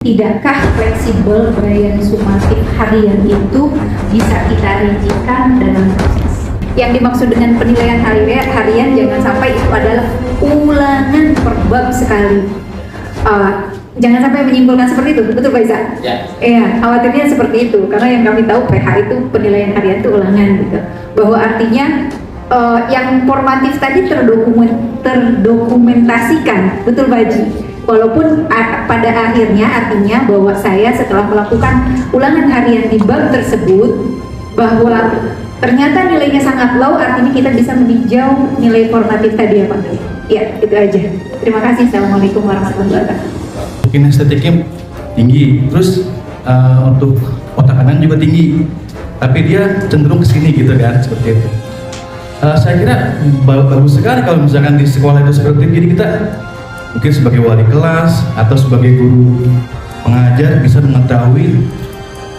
Tidakkah fleksibel gaya sumatif harian itu bisa kita rincikan dalam proses? Yang dimaksud dengan penilaian harian jangan sampai itu adalah ulangan per bab sekali. Jangan sampai menyimpulkan seperti itu, betul Pak Isa? Ya. Iya, khawatirnya seperti itu, karena yang kami tahu PH itu penilaian harian itu ulangan gitu. Bahwa artinya yang formatif tadi terdokumentasikan, betul Pak Haji? Walaupun pada akhirnya artinya bahwa saya setelah melakukan ulangan harian di bab tersebut bahwa ternyata nilainya sangat low, artinya kita bisa meninjau nilai formatif tadi ya Pak. Ya, itu aja. Terima kasih. Assalamualaikum warahmatullahi wabarakatuh. Kinestetiknya tinggi, terus untuk otak kanan juga tinggi, tapi dia cenderung ke sini gitu kan, seperti itu. Saya kira bagus sekali kalau misalkan di sekolah itu seperti itu. Jadi kita mungkin sebagai wali kelas atau sebagai guru pengajar bisa mengetahui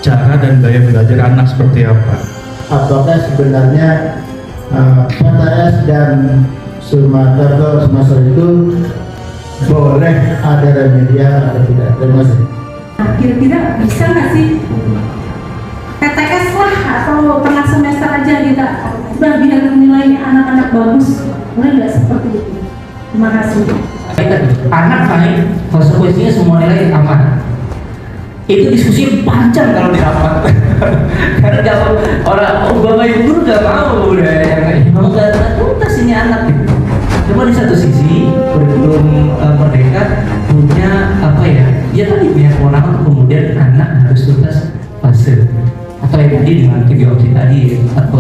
cara dan gaya belajar anak seperti apa. Apakah sebenarnya PTS dan Sumatera itu boleh ada remedial atau tidak? Terima kasih. Kira-kira bisa nggak sih PTS lah atau tengah semester aja kita udah biar nilai anak-anak bagus, boleh nggak seperti itu? Terima kasih. Anak naik konsekuensinya semua nilai aman. Itu diskusi panjang kalau di rapat. Karena kalau orang bapak ibu guru nggak mau udah yang mau nggak tuntas ini anak gitu. Cuma di satu sisi kurikulum Merdeka punya apa ya? Ya tadi punya kewenangan untuk kemudian anak harus tuntas fase atau yang tadi dengan TGOC tadi atau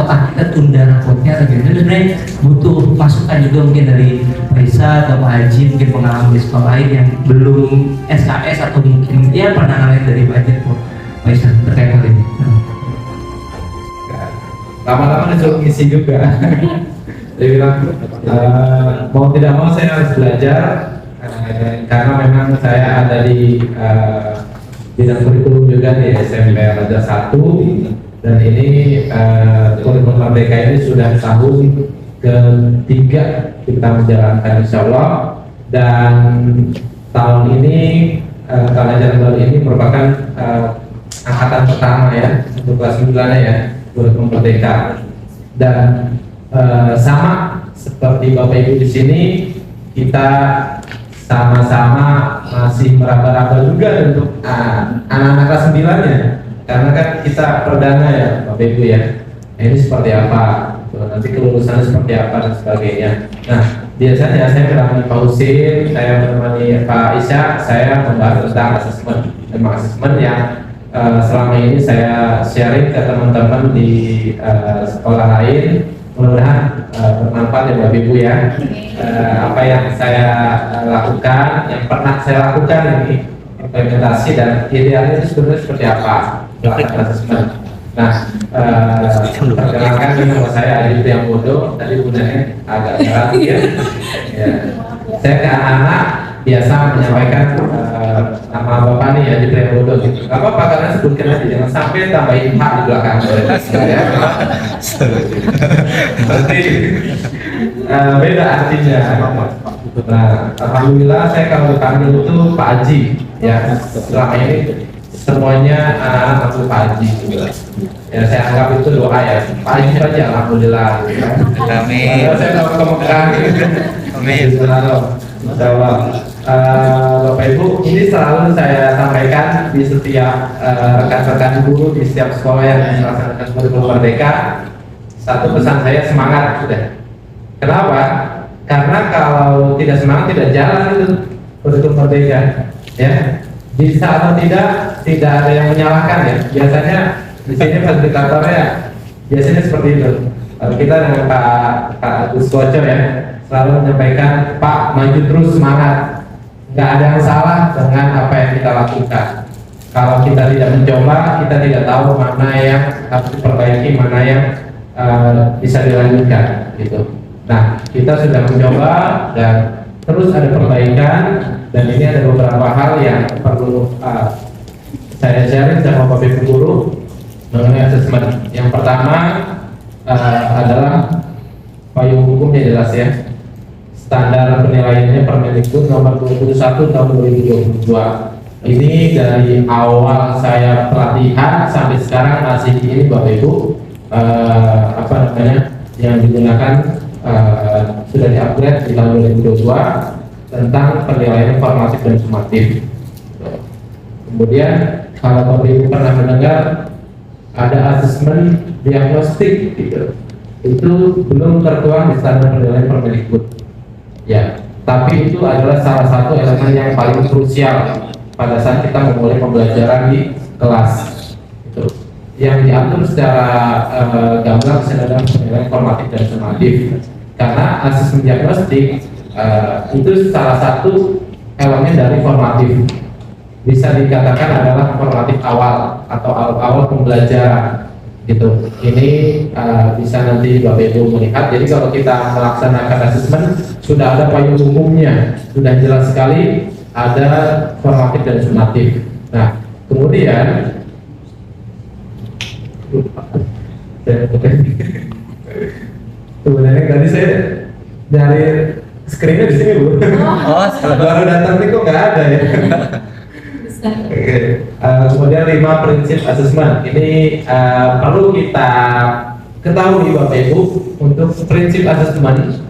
kita tunda rapotnya atau gitu. Sebenarnya butuh masukan juga mungkin dari Risa atau Pak Haji, mungkin pengalaman di sekolah lain yang belum SKS atau mungkin ya pandangan lain dari budget Pak Risa terkait hal ini. Lama-lama disuruh ngisi juga. Dia bilang mau tidak mau saya harus belajar karena memang saya ada di bidang kurikulum juga di SMP Raja 1 dan ini kurikulum Merdeka ini sudah tahun ketiga kita menjalankan insya Allah, dan tahun ini pelajaran baru ini merupakan angkatan pertama ya untuk kelas 9 ya kurikulum Merdeka, dan sama seperti Bapak Ibu di sini kita sama-sama masih meraba-raba juga untuk anak-anak kelas 9 ya, karena kan kita perdana ya Bapak Ibu ya. Nah, ini seperti apa, nanti kelulusan seperti apa dan sebagainya. Nah biasanya saya menemani Pak Husin, saya menemani Pak Isya, saya membahas tentang asesmen yang selama ini saya sharing ke teman-teman di sekolah lain. Mudah-mudahan bermanfaat ya Bapak Ibu ya. Apa yang saya lakukan, yang pernah saya lakukan ini implementasi dan idealnya itu sebenarnya seperti apa pelaksanaan asesmen. Nah, perkenalkan nama saya Adi Priambodo, tadi bundanya agak berat ya. Saya ke anak-anak biasa menyampaikan nama Bapak nih Adi Priambodo gitu. Apa karena sebutkan aja, jangan sampai tambahin hak di belakang ya. Nanti beda artinya. Nah, alhamdulillah saya kalau dipanggil itu Pak Haji ya. Selama ini semuanya anak-anak panggil Pak Haji juga. Ya saya anggap itu doa ya. Pak Haji saja alhamdulillah. Amin. Saya tahu kemegahan. Amin. Insyaallah. Bapak Ibu, ini selalu saya sampaikan di setiap rekan-rekan guru di setiap sekolah yang melaksanakan kurikulum Merdeka. Satu pesan saya, semangat sudah. Kenapa? Karena kalau tidak semangat tidak jalan itu kurikulum Merdeka. Ya, bisa atau tidak ada yang menyalahkan ya. Biasanya di sini fasilitatornya biasanya seperti itu. Kita dengan Pak Agus Koco ya selalu menyampaikan, Pak maju terus, semangat. Nggak ada yang salah dengan apa yang kita lakukan. Kalau kita tidak mencoba, kita tidak tahu mana yang harus diperbaiki, mana yang bisa dilanjutkan gitu. Nah, kita sudah mencoba dan terus ada perbaikan, dan ini ada beberapa hal yang perlu saya sharing sama Bapak Ibu guru mengenai asesmen. Yang pertama adalah payung hukumnya jelas ya. Standar penilaiannya Permendikbud nomor 21 tahun 2022. Ini dari awal saya pelatihan sampai sekarang masih ini Bapak Ibu, yang digunakan sudah di-upgrade di tahun 2022 tentang penilaian formatif dan sumatif. Kemudian kalau Bapak Ibu pernah mendengar ada asesmen diagnostik gitu, itu belum tertuang di standar penilaian Permendikbud. Ya, tapi itu adalah salah satu elemen yang paling krusial pada saat kita memulai pembelajaran di kelas. Itu yang diatur secara gamblang adalah penilaian formatif dan sumatif. Karena asesmen diagnostik itu salah satu elemen dari formatif. Bisa dikatakan adalah formatif awal atau awal pembelajaran. Gitu. Ini bisa nanti Bapak Ibu melihat. Jadi kalau kita melaksanakan asesmen sudah ada payung hukumnya, sudah jelas sekali ada formatif dan sumatif. Nah, kemudian sebenarnya tadi saya dari screennya di sini Bu. Oh, salah. Baru datang nih kok nggak ada ya. Oke. Kemudian 5 prinsip asesmen. Ini perlu kita ketahui Bapak Ibu untuk prinsip asesmen.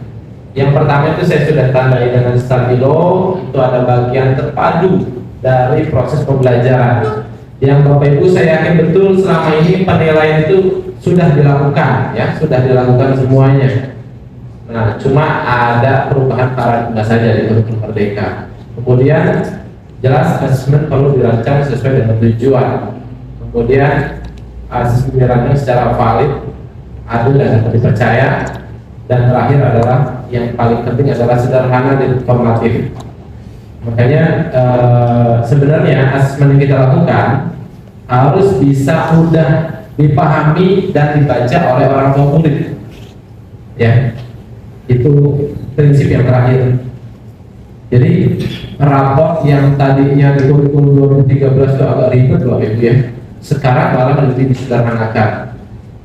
Yang pertama itu saya sudah tandai dengan stabilo, itu ada bagian terpadu dari proses pembelajaran. Yang Bapak Ibu saya yakin betul selama ini penilaian itu sudah dilakukan, ya, sudah dilakukan semuanya. Nah, cuma ada perubahan paradigma saja di kurikulum Merdeka. Kemudian jelas asesmen perlu dirancang sesuai dengan tujuan. Kemudian asesmen dirancang secara valid, adil dan dapat dipercaya. Dan terakhir adalah yang paling penting adalah sederhana dan informatif. Makanya sebenarnya asesmen yang kita lakukan harus bisa mudah dipahami dan dibaca oleh orang tua murid. Ya, itu prinsip yang terakhir. Jadi raport yang tadinya di kurikulum 2013 itu agak ribet Bapak Ibu ya, sekarang malah lebih disederhanakan.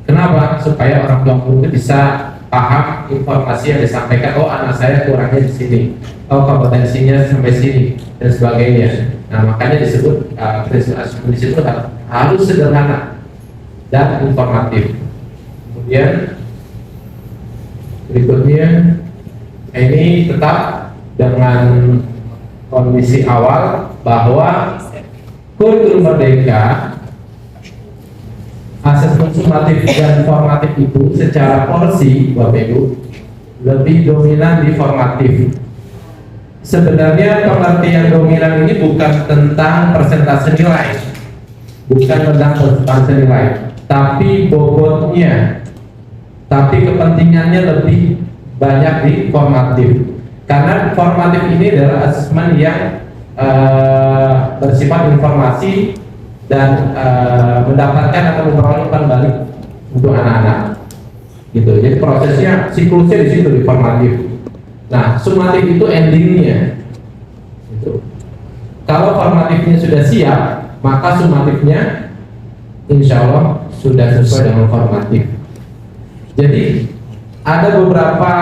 Kenapa? Supaya orang tua murid bisa paham informasi yang disampaikan. Oh, anak saya kurangnya di sini, oh kompetensinya sampai sini dan sebagainya. Nah, makanya disebut prinsip asesmen di situ harus sederhana dan informatif. Kemudian berikutnya ini tetap dengan kondisi awal bahwa kurikulum Merdeka asesmen sumatif dan formatif itu secara porsi Bapak Ibu lebih dominan di formatif. Sebenarnya pengertian dominan ini bukan tentang persentase nilai, bukan tentang persentase nilai, tapi bobotnya, tapi kepentingannya lebih banyak di formatif. Karena formatif ini adalah asesmen yang bersifat informasi dan mendapatkan atau memperoleh umpan balik untuk anak-anak, gitu. Jadi prosesnya, siklusnya di situ di formatif. Nah, sumatif itu endingnya. Gitu. Kalau formatifnya sudah siap, maka sumatifnya insya Allah sudah sesuai dengan formatif. Jadi ada beberapa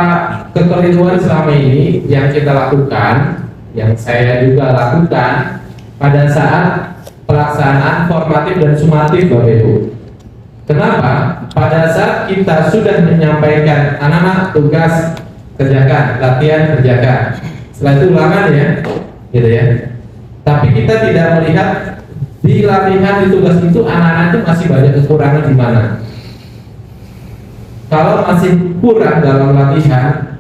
kekeliruan selama ini yang kita lakukan, yang saya juga lakukan pada saat pelaksanaan formatif dan sumatif Bapak Ibu. Kenapa? Pada saat kita sudah menyampaikan anak-anak tugas kerjakan, latihan kerjakan, setelah itu ulangan ya, gitu ya. Tapi kita tidak melihat di latihan di tugas itu anak-anak itu masih banyak kekurangan di mana. Kalau masih kurang dalam latihan,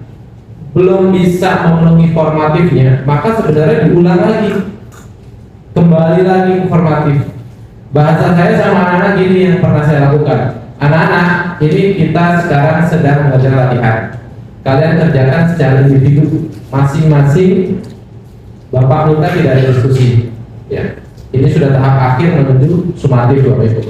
belum bisa memenuhi formatifnya, maka sebenarnya diulang lagi. Kembali lagi informatif. Bahasa saya sama anak-anak gini yang pernah saya lakukan. Anak-anak, ini kita sekarang sedang mengajar latihan. Kalian kerjakan secara individu, masing-masing. Bapak minta tidak ada diskusi. Ya, ini sudah tahap akhir menuju sumatif Bapak Ibu.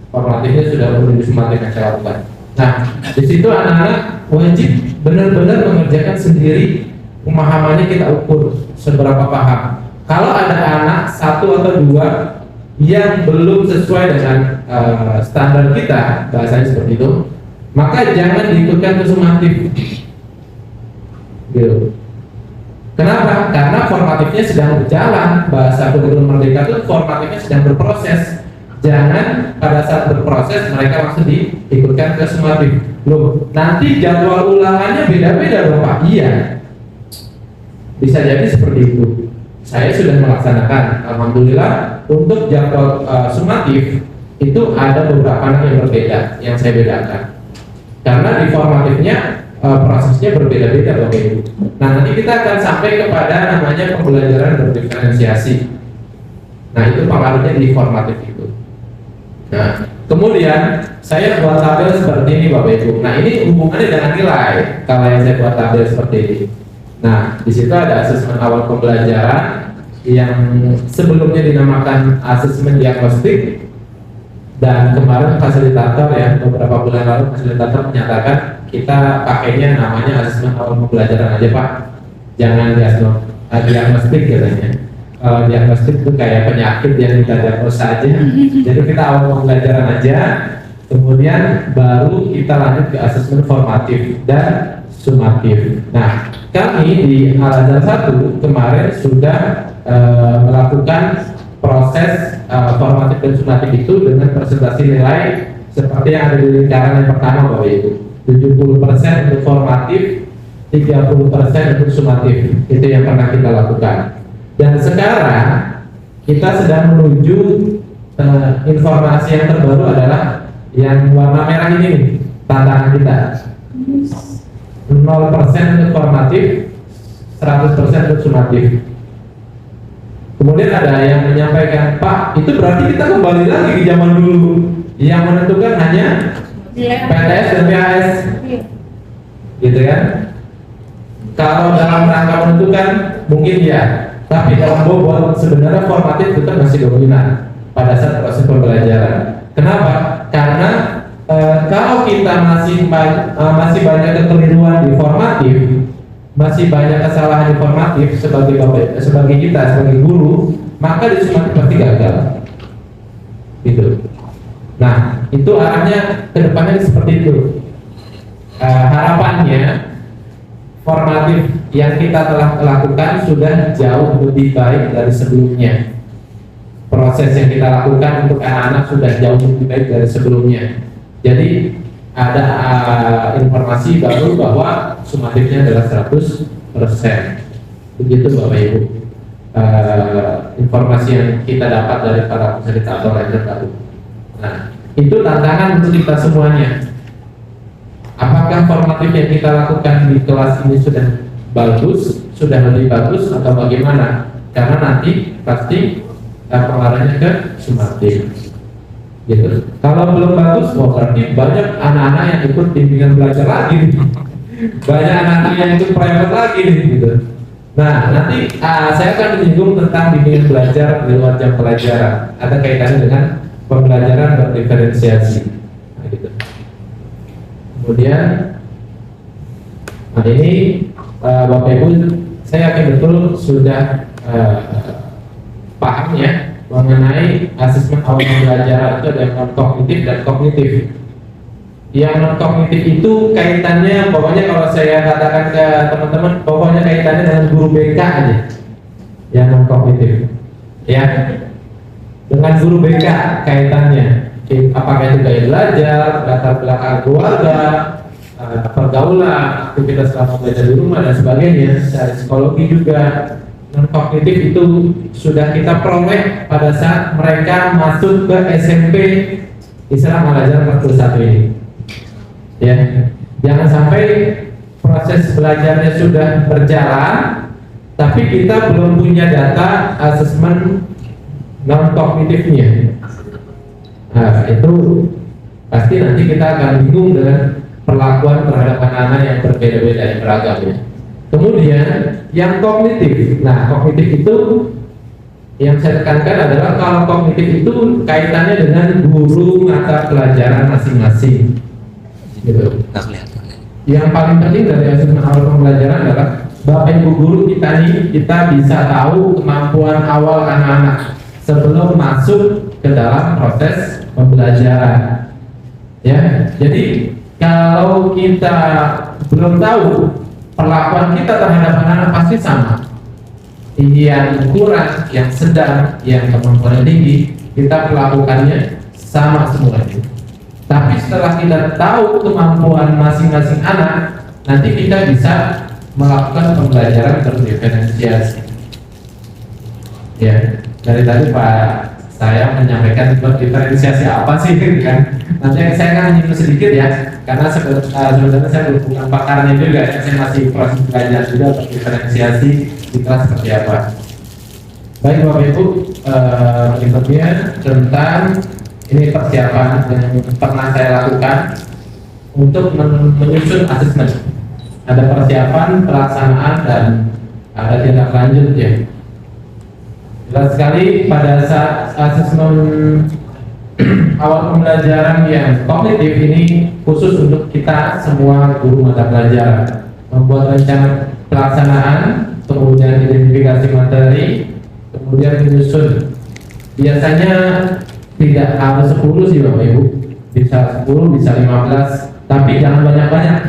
Formatifnya sudah menuju sumatif yang saya lakukan. Nah, di situ anak-anak wajib benar-benar mengerjakan sendiri. Pemahamannya kita ukur seberapa paham. Kalau ada anak satu atau dua yang belum sesuai dengan standar kita, bahasanya seperti itu, maka jangan diikutkan ke sumatif. Gitu. Kenapa? Karena formatifnya sedang berjalan. Bahasa kurikulum merdeka itu formatifnya sedang berproses. Jangan pada saat berproses mereka langsung diikutkan ke sumatif. Loh, nanti jadwal ulangannya beda-beda dong Pak. Iya, bisa jadi seperti itu. Saya sudah melaksanakan, alhamdulillah, untuk jadwal sumatif itu ada beberapa anak yang berbeda yang saya bedakan. Karena di formatifnya prosesnya berbeda-beda Bapak Ibu. Nah, nanti kita akan sampai kepada namanya pembelajaran berdiferensiasi. Nah, itu pengaruhnya di formatif itu. Nah, kemudian saya buat tabel seperti ini Bapak Ibu. Nah, ini hubungannya dengan nilai kalau yang saya buat tabel seperti ini. Nah, di situ ada asesmen awal pembelajaran yang sebelumnya dinamakan asesmen diagnostik, dan kemarin fasilitator ya beberapa bulan lalu fasilitator menyatakan kita pakainya namanya asesmen awal pembelajaran aja Pak, jangan diagnostik katanya. Kalau diagnostik itu kayak penyakit yang kita diagnosa aja, jadi kita awal pembelajaran aja, kemudian baru kita lanjut ke asesmen formatif dan sumatif. Nah, kami di Al-Azhar 1 kemarin sudah melakukan proses formatif dan sumatif itu dengan presentasi nilai seperti yang ada di lingkaran yang pertama Bapak Ibu. 70% untuk formatif, 30% untuk sumatif. Itu yang pernah kita lakukan. Dan sekarang kita sedang menuju informasi yang terbaru adalah yang warna merah ini nih, tantangan kita. 0% untuk formatif, 100% untuk sumatif. Kemudian ada yang menyampaikan, Pak, itu berarti kita kembali lagi ke zaman dulu yang menentukan hanya PTS dan PAS, gitu kan? Kalau dalam rangka menentukan mungkin ya, tapi dalam bobot sebenarnya formatif tetap masih dominan pada saat proses pembelajaran. Kenapa? Karena kalau kita masih banyak kekeliruan di formatif, masih banyak kesalahan informatif sebagai kita sebagai guru, maka di sumatif pasti gagal. Gitu. Nah, itu arahnya kedepannya seperti itu. Harapannya formatif yang kita telah lakukan sudah jauh lebih baik dari sebelumnya. Proses yang kita lakukan untuk anak-anak sudah jauh lebih baik dari sebelumnya. Jadi ada informasi baru bahwa sumatifnya adalah 100%. Begitu Bapak Ibu. Informasi yang kita dapat dari para fasilitator yang terbaru. Nah, itu tantangan untuk kita semuanya. Apakah formatif yang kita lakukan di kelas ini sudah bagus, sudah lebih bagus atau bagaimana? Karena nanti pasti pengaruhnya ke sumatif. Gitu. Kalau belum bagus, berarti banyak anak-anak yang ikut bimbingan belajar lagi, banyak anak-anak yang ikut private lagi, gitu. Nah, nanti saya akan menyinggung tentang bimbingan belajar di luar jam pelajaran. Ada kaitannya dengan pembelajaran berdiferensiasi. Nah, gitu. Kemudian, ini Bapak Ibu, saya yakin betul sudah paham ya mengenai asesmen awal pembelajaran itu ada yang non kognitif dan kognitif. Yang non kognitif itu kaitannya, pokoknya kalau saya katakan ke teman-teman, pokoknya kaitannya dengan guru BK aja. Yang non kognitif, ya, dengan guru BK kaitannya. Apakah itu gaya belajar, latar belakang keluarga, pergaulan, aktivitas selama belajar di rumah dan sebagainya, secara psikologi juga. Non kognitif itu sudah kita peroleh pada saat mereka masuk ke SMP Islam Al-Azhar 41 ini. Ya, jangan sampai proses belajarnya sudah berjalan, tapi kita belum punya data asesmen non kognitifnya. Nah, itu pasti nanti kita akan bingung dengan perlakuan terhadap anak-anak yang berbeda-beda, yang beragam ya. Kemudian yang kognitif, nah kognitif itu yang saya tekankan adalah kalau kognitif itu kaitannya dengan guru mata pelajaran masing-masing. Gitu. Yang paling penting dari asesmen awal pembelajaran adalah Bapak Ibu guru kita nih, kita bisa tahu kemampuan awal anak-anak sebelum masuk ke dalam proses pembelajaran. Ya, jadi kalau kita belum tahu perlakuan kita terhadap anak-anak pasti sama. Yang kurang, yang sedang, yang kemampuan tinggi, kita perlakukannya sama semuanya. Tapi setelah kita tahu kemampuan masing-masing anak, nanti kita bisa melakukan pembelajaran berdiferensiasi. Ya, dari tadi Pak saya menyampaikan diferensiasi apa sih kan? Nanti saya akan menyinggung sedikit ya, karena sebenarnya saya bukan pakarnya juga, saya masih proses belajar juga diferensiasi di kelas seperti apa. Baik Bapak Ibu, berikutnya tentang ini persiapan yang pernah saya lakukan untuk menyusun asesmen. Ada persiapan, pelaksanaan, dan ada tindak lanjut ya. Jelas sekali pada saat asesmen awal pembelajaran yang kognitif ini khusus untuk kita semua guru mata pelajaran. Membuat rencana pelaksanaan, kemudian identifikasi materi, kemudian menyusun. Biasanya tidak harus 10 sih Bapak Ibu, bisa 10, bisa 15, tapi jangan banyak-banyak.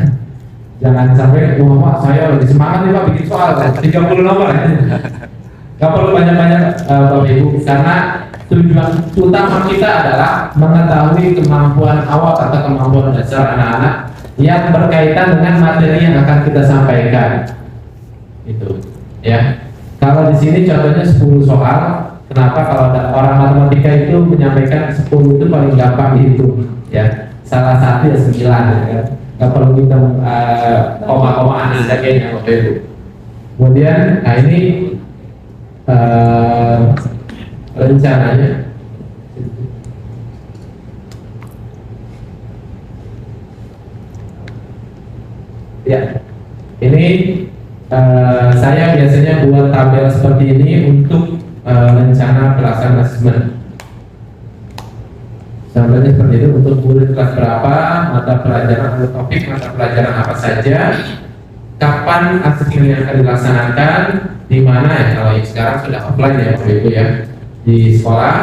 Jangan sampai, wah Pak saya lebih semangat nih Pak bikin soal 30 nomor ya. Gak perlu banyak-banyak Bapak Ibu, karena tujuan utama kita adalah mengetahui kemampuan awal atau kemampuan dasar anak-anak yang berkaitan dengan materi yang akan kita sampaikan. Itu ya. Kalau di sini contohnya 10 soal, kenapa kalau ada orang matematika itu menyampaikan 10 itu paling gampang dihitung ya. Salah satu ya 9 ya kan. Gak perlu kita koma-komaan dan sebagainya Bapak Ibu. Kemudian, nah ini rencananya ya ini saya biasanya buat tabel seperti ini untuk rencana pelaksanaan asesmen. Contohnya seperti itu untuk murid kelas berapa, mata pelajaran atau topik mata pelajaran apa saja, kapan asesmen yang akan dilaksanakan, di mana ya, kalau yang sekarang sudah offline ya Bapak Ibu ya, di sekolah.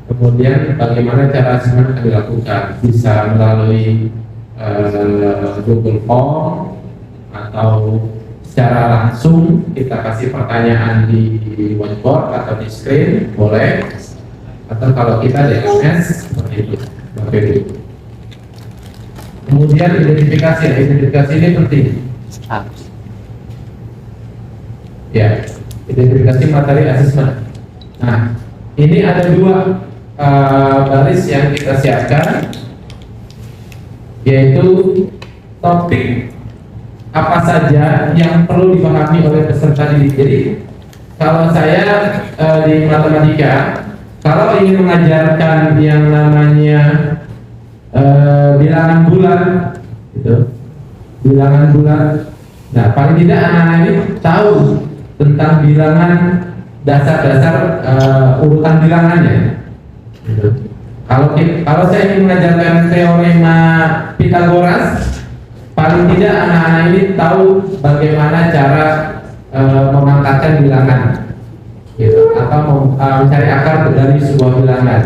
Kemudian bagaimana cara asesmen akan dilakukan, bisa melalui Google Form atau secara langsung kita kasih pertanyaan di whiteboard atau di screen boleh, atau kalau kita di SMS seperti itu Bapak Ibu. Kemudian identifikasi ini penting ya, identifikasi materi asesmen. Nah, ini ada 2 baris yang kita siapkan, yaitu topik apa saja yang perlu dipahami oleh peserta didik. Jadi kalau saya di matematika, kalau ingin mengajarkan yang namanya bilangan bulan, gitu, bilangan bulan, nah paling tidak anak-anak ini tahu tentang bilangan, dasar-dasar urutan bilangannya. Gitu. Kalau saya ingin mengajarkan teorema Pythagoras, paling tidak anak-anak ini tahu bagaimana cara memangkatkan bilangan, gitu, atau mencari akar dari sebuah bilangan.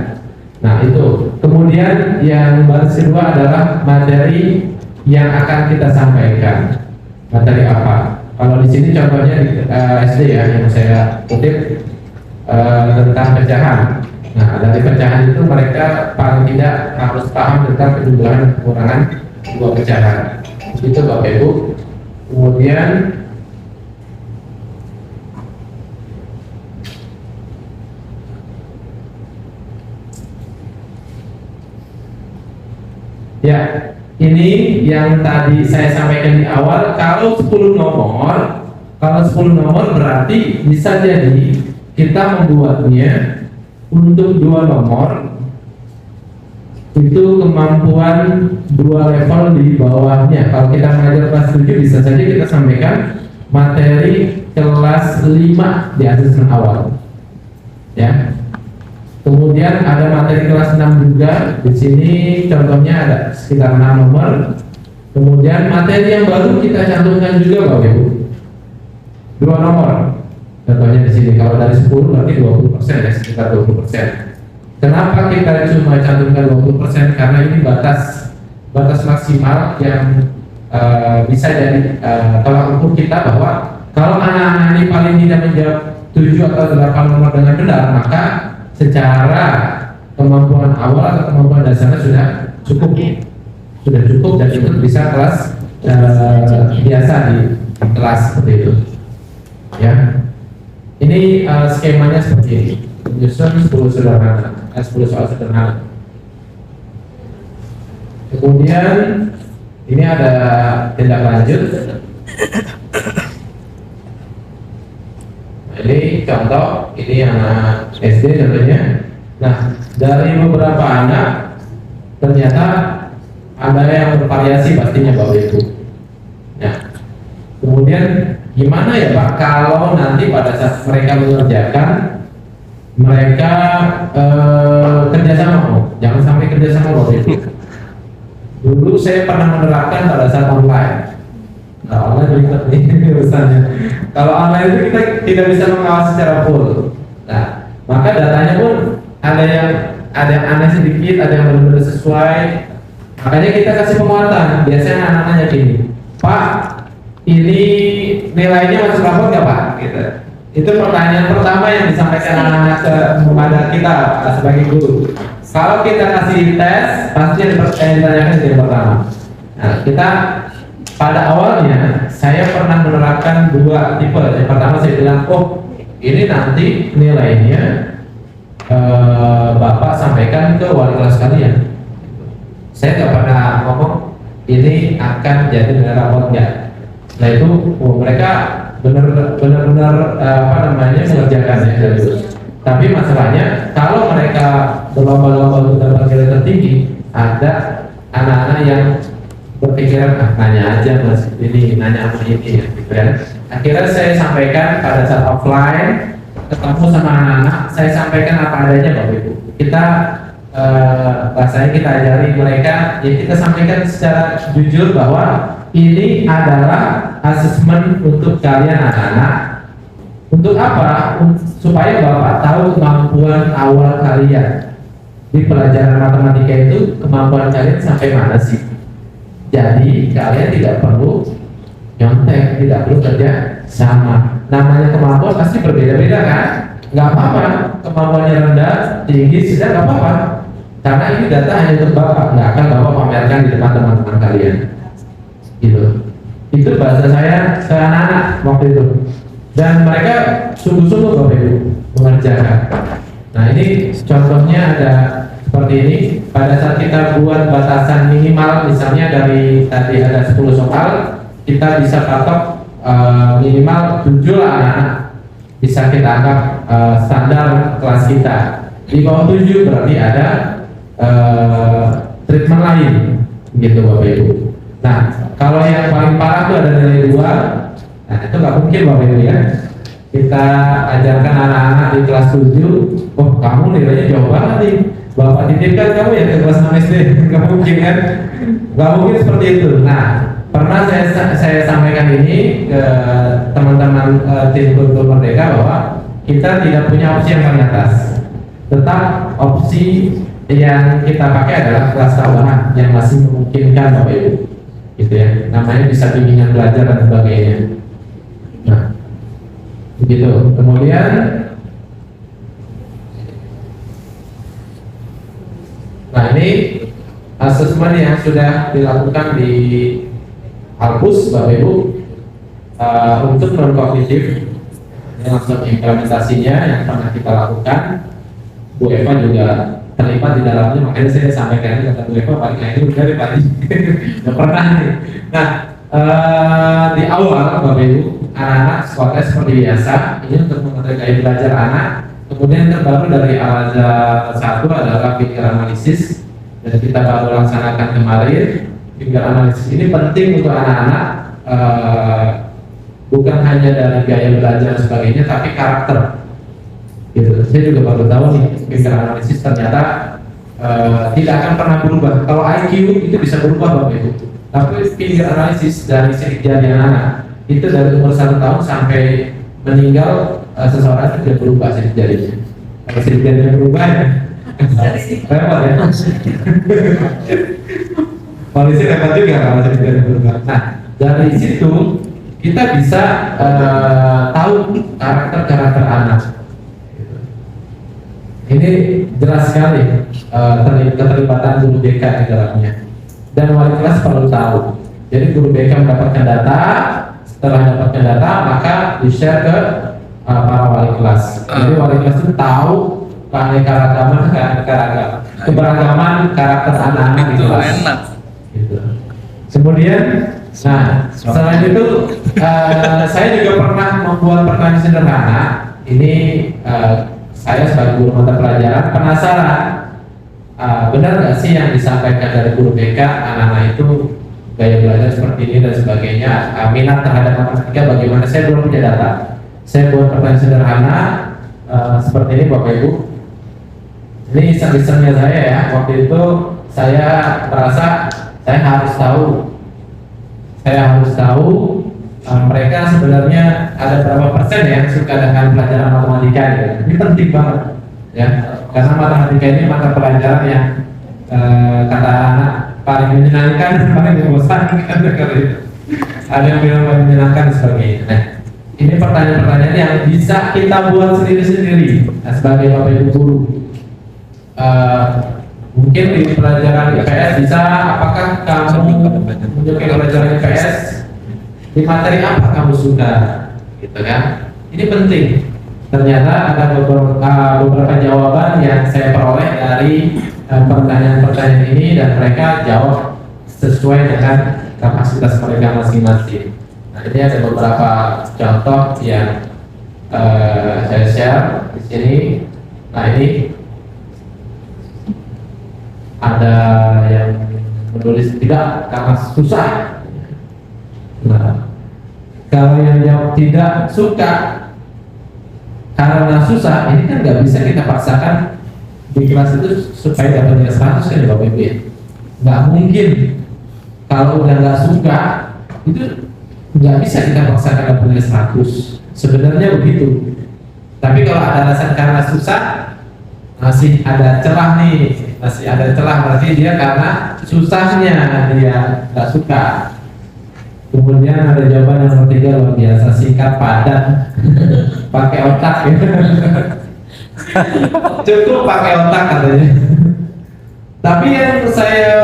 Nah itu. Kemudian yang baris kedua adalah materi yang akan kita sampaikan. Materi apa? Kalau di sini contohnya di SD ya, yang saya kutip tentang pecahan. Nah dari pecahan itu mereka paling tidak harus paham tentang kejumlahan dan kekurangan sebuah pecahan. Itu Bapak Ibu. Kemudian ya, ini yang tadi saya sampaikan di awal. Kalau 10 nomor berarti bisa jadi kita membuatnya untuk 2 nomor itu kemampuan 2 level di bawahnya. Kalau kita mengajar kelas 7 bisa saja kita sampaikan materi kelas 5 di asesmen awal ya. Kemudian ada materi kelas 6 juga. Di sini contohnya ada sekitar 6 nomor. Kemudian materi yang baru kita cantumkan juga Bapak Ibu, 2 nomor. Contohnya di sini kalau dari 10 berarti 20% ya, sekitar 20%. Kenapa kita cuma cantumkan 20%? Karena ini batas maksimal yang bisa jadi tolak ukur kita bahwa kalau anak-anak ini paling tidak menjawab 7 atau 8 nomor dengan benar, maka secara kemampuan awal atau kemampuan dasarnya sudah cukup dan itu bisa kelas biasa di kelas seperti itu. Ya, ini skemanya seperti ini. Menyusun 10 soal sederhana. Kemudian ini ada tindak lanjut. Nah, ini contoh, ini anak SD contohnya. Nah, dari beberapa anak ternyata ada yang bervariasi pastinya Bapak Ibu. Nah, kemudian gimana ya Pak kalau nanti pada saat mereka mengerjakan mereka kerjasama, jangan sampai kerjasama Bapak Ibu. Dulu saya pernah menerapkan pada saat online. Nah, online ribet nih urusannya. Kalau online itu kita tidak bisa mengawasi secara full. Nah, maka datanya pun ada yang aneh sedikit, ada yang benar-benar sesuai. Makanya kita kasih penguatan. Biasanya anak-anaknya gini, Pak, ini nilainya masuk rapor nggak Pak? Gitu. Itu pertanyaan pertama yang disampaikan anak-anak kepada kita sebagai guru. Kalau kita kasih tes, pasti yang ditanyakan itu yang pertama. Nah, kita pada awalnya saya pernah menerapkan 2 tipe. Yang pertama saya bilang, oh ini nanti nilainya Bapak sampaikan ke wali kelas kalian. Saya nggak pernah ngomong ini akan jadi nilai rapor nggak. Nah itu mereka benar-benar mengerjakannya terus. Tapi masalahnya kalau mereka berlomba-lomba untuk dapat nilai tertinggi, ada anak-anak yang berpikiran nanya aja Mas ini, nanya apa ini, gitu ya. Akhirnya saya sampaikan pada saat offline ketemu sama anak-anak, saya sampaikan apa adanya Bapak Ibu. Kita bahasanya kita ajari mereka, ya kita sampaikan secara jujur bahwa ini adalah asesmen untuk kalian anak-anak. Untuk apa? Supaya Bapak tahu kemampuan awal kalian di pelajaran matematika itu, kemampuan kalian sampai mana sih. Jadi kalian tidak perlu nyontek, tidak perlu kerja sama. Namanya kemampuan pasti berbeda-beda kan? Nggak apa-apa, kemampuannya rendah, tinggi, sedang nggak apa-apa. Karena ini data hanya untuk Bapak, nggak akan Bapak pamerkan di depan teman-teman kalian. Gitu. Itu bahasa saya ke anak-anak waktu itu. Dan mereka sungguh-sungguh Bapak Ibu mengerjakan. Nah ini contohnya ada seperti ini. Pada saat kita buat batasan minimal, misalnya dari tadi ada 10 soal, kita bisa patok minimal 7 lah anak-anak bisa kita anggap standar kelas kita. Di bawah 7 berarti ada treatment lain, gitu Bapak Ibu. Nah kalau yang paling parah itu ada nilai 2. Nah itu nggak mungkin Bapak Ibu ya. Kita ajarkan anak-anak di kelas 7, oh kamu nilainya jauh banget nih, Bapak titipkan kamu ya ke kelas 6 SD. Nggak mungkin kan? Nggak mungkin seperti itu. Nah pernah saya sampaikan ini ke teman-teman tim Kultur Merdeka bahwa kita tidak punya opsi yang paling atas. Tetap opsi yang kita pakai adalah kelas tambahan yang masih memungkinkan Bapak Ibu. Gitu ya. Namanya bisa bimbingan belajar dan sebagainya. Nah, begitu. Kemudian nah ini asesmen yang sudah dilakukan di Alpus Bapak Ibu untuk non kognitif. Ini langsung implementasinya yang pernah kita lakukan. Bu Eva juga terlibat di dalamnya, makanya saya sampaikan kata Bu Eva paling ini udah dari tadi udah pernah nih. Nah di awal Bapak Ibu anak-anak sekolahnya seperti biasa, ini untuk mengetahui belajar anak. Kemudian terbaru dari Al-Azhar 1 adalah finger analisis, dan kita baru laksanakan kemarin. Finger analisis ini penting untuk anak-anak, bukan hanya dari gaya belajar dan sebagainya, tapi karakter. Gitu. Saya juga baru tahu nih, finger analisis ternyata tidak akan pernah berubah. Kalau IQ itu bisa berubah Bapak Ibu, tapi finger analisis dari sidik jari anak itu dari umur 1 tahun sampai meninggal seseorang itu tidak berubah sidik jarinya. Kalau sidik jarinya berubah ya repot ya. Polisi repot juga kalau cerita guru BK. Nah, dari situ kita bisa tahu karakter anak. Ini jelas sekali keterlibatan guru BK di dalamnya. Dan wali kelas perlu tahu. Jadi guru BK mendapatkan data, setelah mendapatkan data maka di-share ke para wali kelas. Jadi wali kelas itu tahu keberagaman karakter anak-anak di kelas. Gitu. Kemudian, nah selain itu saya juga pernah membuat pertanyaan sederhana. Ini saya sebagai guru mata pelajaran penasaran, benar nggak sih yang disampaikan dari guru BK anak-anak itu gaya belajar seperti ini dan sebagainya, minat terhadap matematika bagaimana? Saya belum punya data. Saya buat pertanyaan sederhana seperti ini Bapak Ibu. Ini iseng-isengnya saya ya. Waktu itu saya merasa saya harus tahu mereka sebenarnya ada berapa persen ya suka dengan pelajaran matematika gitu. Ini penting banget ya, karena matematika ini mata pelajaran yang kata anak paling menyenangkan, paling membosankan. Ada yang bilang paling menyenangkan dan sebagainya. Nah, ini pertanyaan-pertanyaan yang bisa kita buat sendiri-sendiri. Nah, sebagai Bapak Ibu guru, mungkin di pelajaran IPS bisa, apakah kamu menyukai pelajaran IPS? Di materi apa kamu suka, gitu kan? Ini penting. Ternyata ada beberapa jawaban yang saya peroleh dari pertanyaan-pertanyaan ini dan mereka jawab sesuai dengan kapasitas mereka masing-masing. Nah, ini ada beberapa contoh yang saya share di sini. Nah, ini ada yang menulis tidak karena susah. Nah, kalau yang jawab tidak suka karena susah, ini kan nggak bisa kita paksakan di kelas itu supaya dapat nilai 100 kan ya Bapak Ibu ya. Nggak mungkin. Kalau udah nggak suka itu nggak bisa kita paksakan dapat nilai 100. Sebenarnya begitu. Tapi kalau ada alasan karena susah, masih ada celah nih, masih ada celah, berarti dia karena susahnya dia nggak suka. Kemudian ada jawaban yang ketiga luar biasa, singkat padat, pakai otak ya. Cukup pakai otak katanya. Tapi yang saya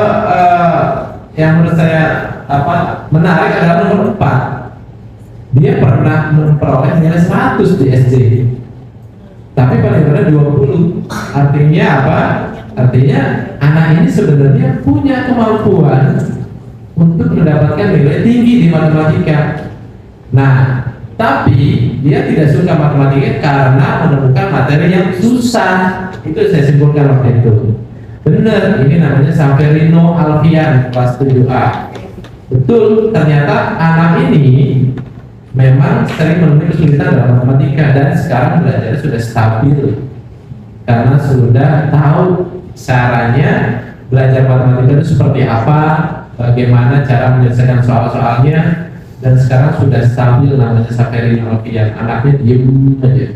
yang menurut saya menarik adalah nomor 4. Dia pernah memperoleh nilai 100 di SD. Tapi paling rendah 20. Artinya apa? Artinya anak ini sebenarnya punya kemampuan untuk mendapatkan nilai tinggi di matematika. Nah, tapi dia tidak suka matematika karena menemukan materi yang susah. Itu saya simpulkan waktu itu. Benar, ini namanya Saverino Alfian kelas 7A. Betul, ternyata anak ini memang sering menemui kesulitan dalam matematika dan sekarang belajarnya sudah stabil karena sudah tahu caranya belajar matematika itu seperti apa, bagaimana cara menyelesaikan soal-soalnya, dan sekarang sudah stabil namanya Saverino Alfian. Anaknya diem aja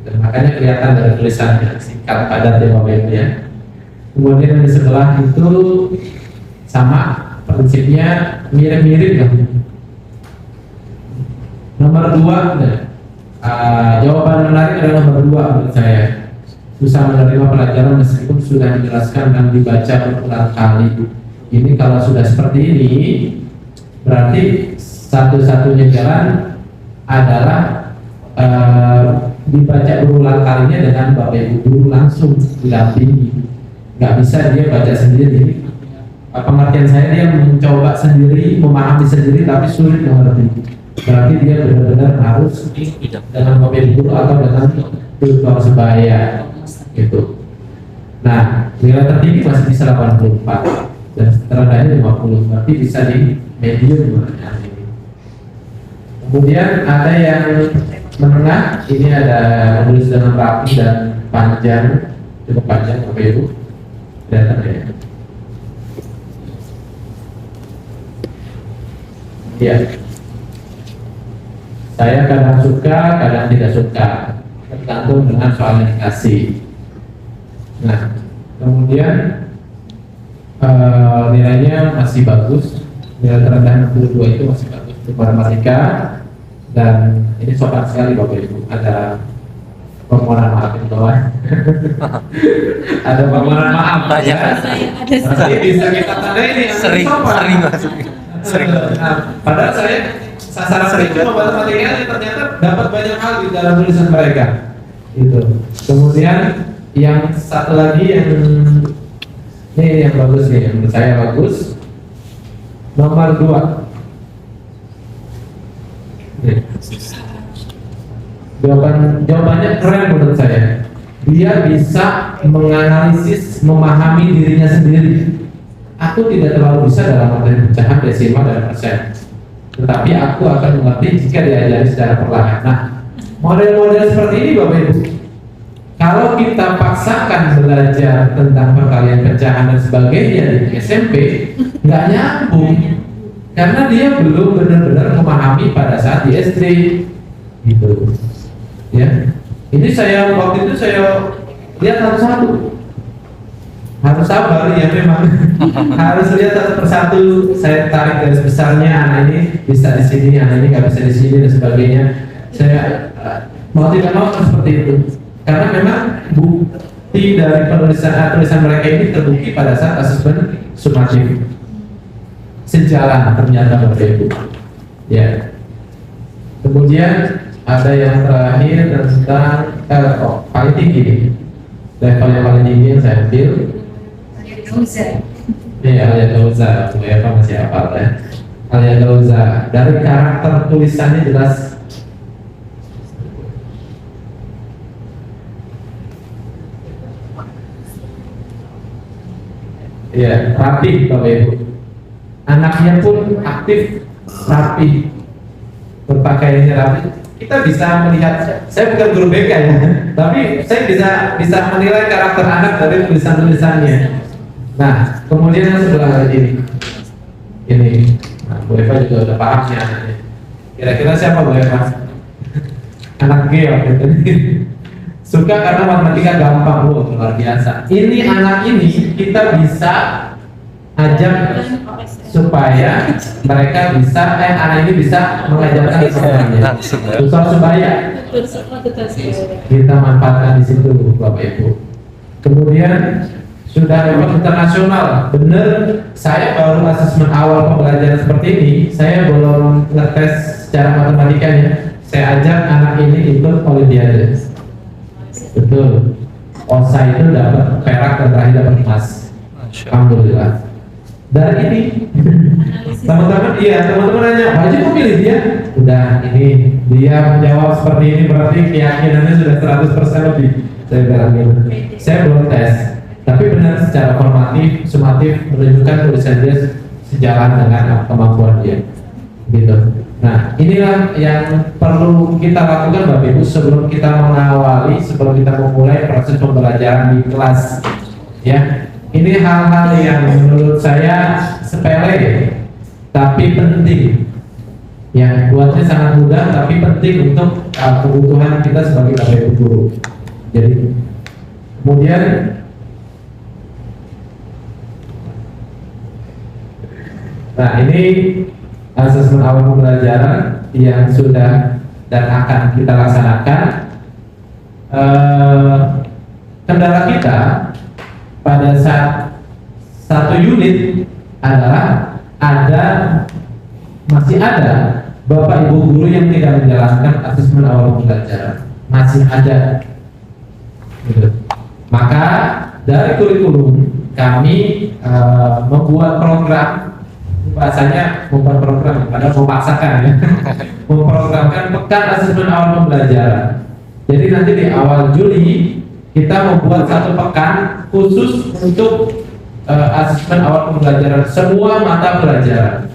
dan makanya kelihatan dari tulisannya singkat padat ya Bapak Ibu ya. Kemudian di sebelah itu sama prinsipnya, mirip-mirip kan. Nomor 2, jawaban menarik adalah nomor 2 menurut saya. Susah menerima pelajaran meskipun sudah dijelaskan dan dibaca berulang kali. Ini kalau sudah seperti ini, berarti satu-satunya jalan adalah dibaca berulang kalinya dengan Bapak Ibu guru langsung didampingi. Nggak bisa dia baca sendiri. Pengertian saya, dia mencoba sendiri, memahami sendiri tapi sulit mengerti. Berarti dia benar-benar harus dengan Bapak Ibu guru atau dengan tutor sebaya gitu. Nah, nilai tertinggi masih bisa 84 dan terendahnya 50, berarti bisa di medium. Kemudian ada yang menengah, ini ada menulis dengan rapi dan panjang, cukup panjang Bapak Ibu. Kelihatan ya? Ya. Saya kadang suka, kadang tidak suka, tergantung dengan soal yang dikasih. Nah, kemudian nilainya masih bagus, nilai terendah 62 itu masih bagus untuk matematika. Dan ini sopan sekali Bapak Ibu, ada permohonan maaf di bawah. Ada permohonan maaf Banyak. ya. Nanti bisa kita tandai ini Sering, sering. Nah, padahal sasaran saya cuma matematika ini ternyata dapat banyak hal di dalam tulisan mereka. Itu. Kemudian yang satu lagi yang ini yang bagus nih, yang menurut saya bagus. Nomor 2. Jawabannya keren menurut saya. Dia bisa menganalisis, memahami dirinya sendiri. Aku tidak terlalu bisa dalam materi pecahan desimal dan persen, tetapi aku akan mengerti jika diajari secara perlahan. Nah, model-model seperti ini Bapak Ibu, kalau kita paksakan belajar tentang perkalian pecahan dan sebagainya di SMP, nggak nyambung, karena dia belum benar-benar memahami pada saat di SD, gitu. Ya, ini saya waktu itu saya lihat satu-satu. Harus sabar ya memang. Harus lihat satu persatu, saya tarik garis besarnya, anak ini bisa di sini, anak ini nggak bisa di sini dan sebagainya. Saya mau tidak mau seperti itu, karena memang bukti dari tulisan mereka ini terbukti pada saat asesmen sumatif. Sejalan ternyata Bapak Ibu. Ya. Kemudian ada yang terakhir tentang paling tinggi, level yang paling tinggi yang saya ambil. Iya, Al-Yadauza, Bu Eva masih hafal ya. Al-Yadauza, dari karakter tulisannya jelas. Iya, rapi Bapak Ibu. Anaknya pun aktif, rapi, berpakaiannya rapi. Kita bisa melihat, saya bukan guru BK ya, tapi saya bisa menilai karakter anak dari tulisan-tulisannya. Nah, kemudian yang sebelah ini, nah, Bu Eva juga udah paham nih anaknya. Kira-kira siapa Bu Eva? Anak G waktu itu. Suka karena matematika gampang, luar biasa. Ini anak ini kita bisa ajak supaya mereka bisa, anak ini bisa mengajarkan semuanya. Tutor sebaya. Kita manfaatkan di situ, Bapak Ibu. Kemudian sudah level internasional, bener. Saya baru asesmen awal pembelajaran seperti ini, saya belum ngetes secara matematikanya. Saya ajak anak ini ikut olimpiade. Betul. OSA itu dapat perak dan terakhir dapat emas. Alhamdulillah. Dari ini, teman-teman nanya, Pak Haji kok pilih dia? Udah, ini dia menjawab seperti ini berarti keyakinannya sudah 100% lebih. Saya bilang gitu. Saya belum tes. Tapi benar secara formatif, sumatif menunjukkan tulisan dia sejalan dengan kemampuan dia, gitu. Nah, inilah yang perlu kita lakukan Bapak Ibu sebelum kita mengawali, sebelum kita memulai proses pembelajaran di kelas. Ya, ini hal-hal yang menurut saya sepele, tapi penting. Ya, buatnya sangat mudah, tapi penting untuk kebutuhan kita sebagai Bapak Ibu guru. Jadi, kemudian nah, ini asesmen awal pembelajaran yang sudah dan akan kita laksanakan. Kendala kita pada saat satu unit adalah masih ada Bapak Ibu guru yang tidak menjalankan asesmen awal pembelajaran, masih ada. Gitu. Maka dari kurikulum kami membuat program, bahasanya membuat program, padahal memaksakan ya, memprogramkan pekan asesmen awal pembelajaran. Jadi nanti di awal Juli kita membuat satu pekan khusus untuk asesmen awal pembelajaran semua mata pelajaran.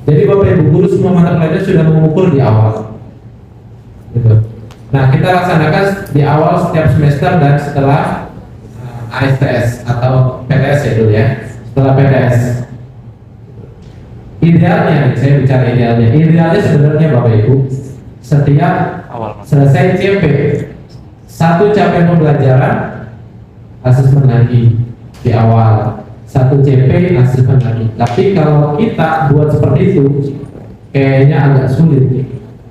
Jadi Bapak Ibu guru semua mata pelajaran sudah mengukur di awal. Gitu. Nah, kita laksanakan di awal setiap semester dan setelah ASTS atau PTS ya dulu ya. Setelah PTS. Idealnya, saya bicara idealnya sebenarnya Bapak Ibu, setiap selesai CP, satu capaian pembelajaran, asesmen lagi. di awal, 1 CP asesmen lagi. Tapi kalau kita buat seperti itu kayaknya agak sulit.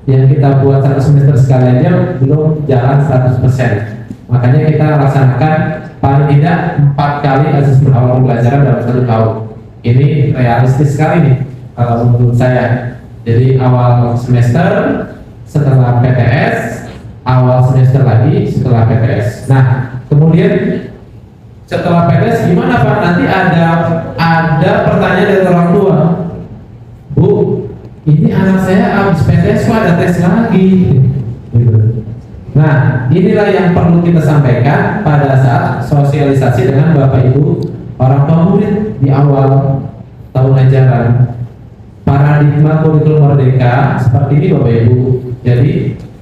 Yang kita buat 1 semester sekali aja belum jalan 100%. Makanya kita laksanakan paling tidak 4 kali asesmen awal pembelajaran dalam 1 tahun. Ini realistis sekali nih kalau menurut saya. Jadi awal semester, setelah PTS, awal semester lagi setelah PTS. Nah, kemudian setelah PTS gimana Pak? Nanti ada pertanyaan dari orang tua. Bu, ini anak saya habis PTS kok ada tes lagi. Gitu. Nah, inilah yang perlu kita sampaikan pada saat sosialisasi dengan Bapak Ibu orang tua murid di awal tahun ajaran. Paradigma kurikulum merdeka seperti ini Bapak Ibu. Jadi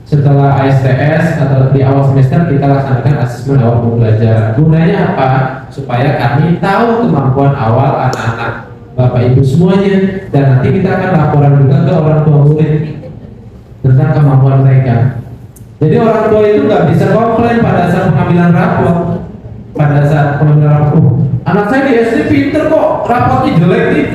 setelah ASTS atau di awal semester kita laksanakan asesmen awal pembelajaran. Gunanya apa? Supaya kami tahu kemampuan awal anak-anak Bapak Ibu semuanya, dan nanti kita akan laporan juga ke orang tua murid tentang kemampuan mereka. Jadi orang tua itu nggak bisa komplain pada saat pengambilan rapor. Pada saat pengambilan rapor, anak saya di SD pinter kok, rapotnya jelek nih.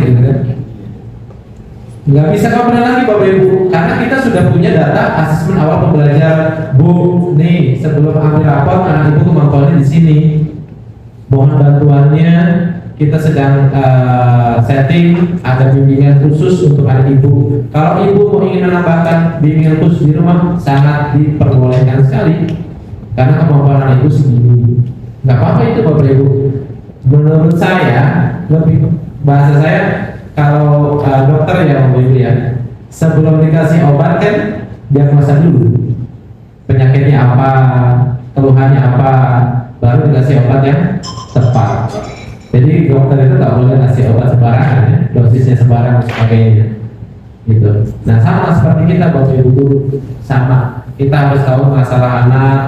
Nggak bisa komplain lagi Bapak Ibu, karena kita sudah punya data asesmen awal pembelajaran. Bu, nih sebelum ambil rapor anak ibu kemampuannya di sini. Mohon bantuannya, kita sedang setting ada bimbingan khusus untuk anak ibu. Kalau ibu mau ingin menambahkan bimbingan khusus di rumah, sangat diperbolehkan sekali, karena kemampuan anak ibu segini. Nggak apa-apa itu Bapak Ibu. Menurut saya, lebih bahasa saya, kalau dokter ya Bapak Ibu ya, sebelum dikasih obat kan diagnosa dulu penyakitnya apa, keluhannya apa, baru dikasih obat yang tepat. Jadi dokter itu nggak boleh ngasih obat sembarangan ya, dosisnya sembarangan dan sebagainya gitu. Nah sama seperti kita Bapak Ibu guru, sama kita harus tahu masalah anak,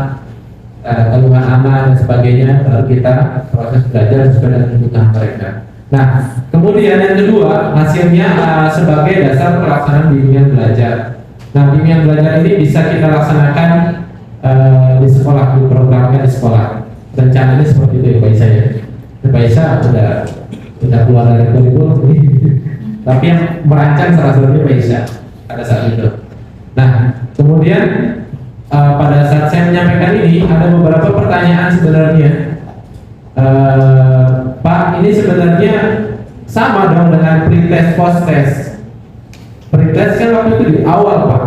keluhan anak dan sebagainya, baru kita proses belajar sesuai dengan kebutuhan mereka. Nah, kemudian yang kedua, hasilnya sebagai dasar pelaksanaan bimbingan belajar. Nah, bimbingan belajar ini bisa kita laksanakan di sekolah, diprogramkan di sekolah. Rencananya seperti itu ya Pak Isa ya. Pak Isa udah keluar dari kurikulum, tapi yang merancang salah satunya Pak Isa pada saat itu. Nah, kemudian pada saat saya menyampaikan ini ada beberapa pertanyaan sebenarnya. Pak, ini sebenarnya sama dong dengan pretest post-test. Pretest kan waktu itu di awal Pak.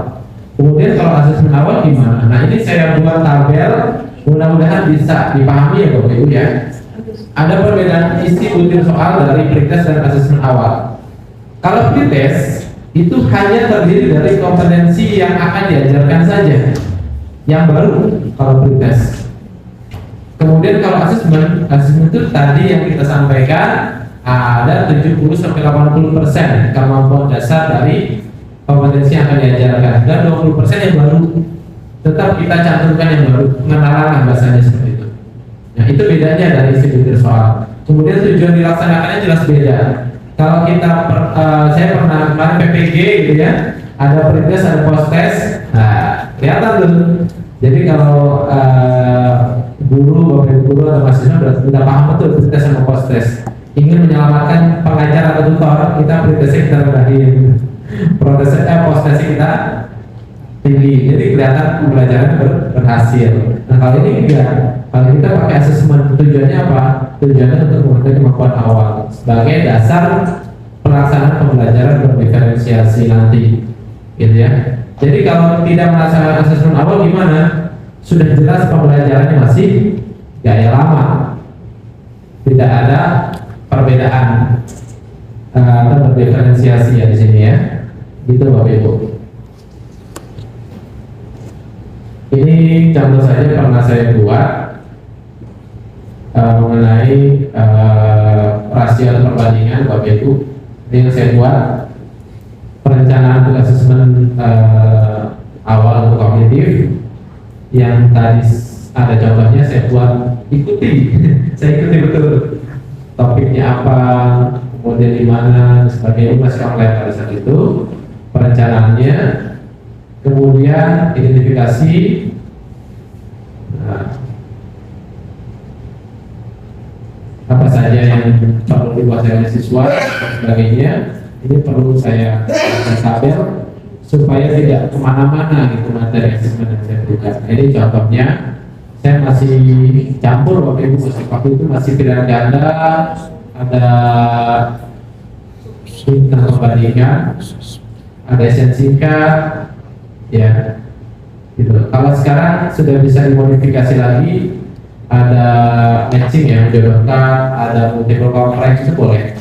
Kemudian kalau asesmen awal gimana? Nah ini saya buat tabel, mudah-mudahan bisa dipahami ya Bapak Ibu ya. Ada perbedaan isi butir soal dari pretest dan asesmen awal. Kalau pretest itu hanya terdiri dari kompetensi yang akan diajarkan saja, yang baru kalau pretest. Kemudian kalau asesmen itu tadi yang kita sampaikan ada 70-80% kemampuan dasar dari kompetensi yang akan diajarkan, dan 20% yang baru tetap kita cantumkan yang baru, pengenalan bahasanya seperti itu. Nah itu bedanya dari isi butir soal. Kemudian tujuan dilaksanakannya jelas beda. Kalau kita saya pernah kemarin PPG gitu ya, ada pretest, ada post test. Nah kelihatan tuh. Jadi kalau guru, bapak ibu guru atau mahasiswa sudah paham betul pretest sama post test. Ingin menyelamatkan pengajar atau tutor, kita pretestnya kita rendahin, post testnya kita tinggi. Jadi kelihatan pembelajaran berhasil. Nah kalau ini enggak. Kalau kita pakai asesmen, tujuannya apa? Tujuannya untuk menguatkan kemampuan awal sebagai dasar pelaksanaan pembelajaran berdiferensiasi nanti, gitu ya. Jadi kalau tidak melaksanakan asesmen awal gimana? Sudah jelas pembelajarannya masih gaya lama, tidak ada perbedaan atau berdiferensiasi ya di sini ya. Gitu Bapak Ibu. Ini contoh saja pernah saya buat mengenai rasio perbandingan Bapak Ibu. Ini yang saya buat perencanaan untuk asesmen awal untuk kognitif. Yang tadi ada contohnya saya buat, ikuti. Saya ikuti betul topiknya apa, kemudian di mana, sebagainya, masih online pada saat itu perencanaannya, kemudian identifikasi. Nah, apa saja yang perlu dikuasai oleh siswa dan sebagainya, ini perlu saya tabel supaya tidak kemana-mana gitu materi asesmen yang saya berikan. Ini contohnya, saya masih campur waktu itu masih pilihan ganda, ada bintang pembandingan, ada esen singkat, ya gitu. Kalau sekarang sudah bisa dimodifikasi lagi, ada matching ya, menjodohkan, ada multiple conference, itu boleh.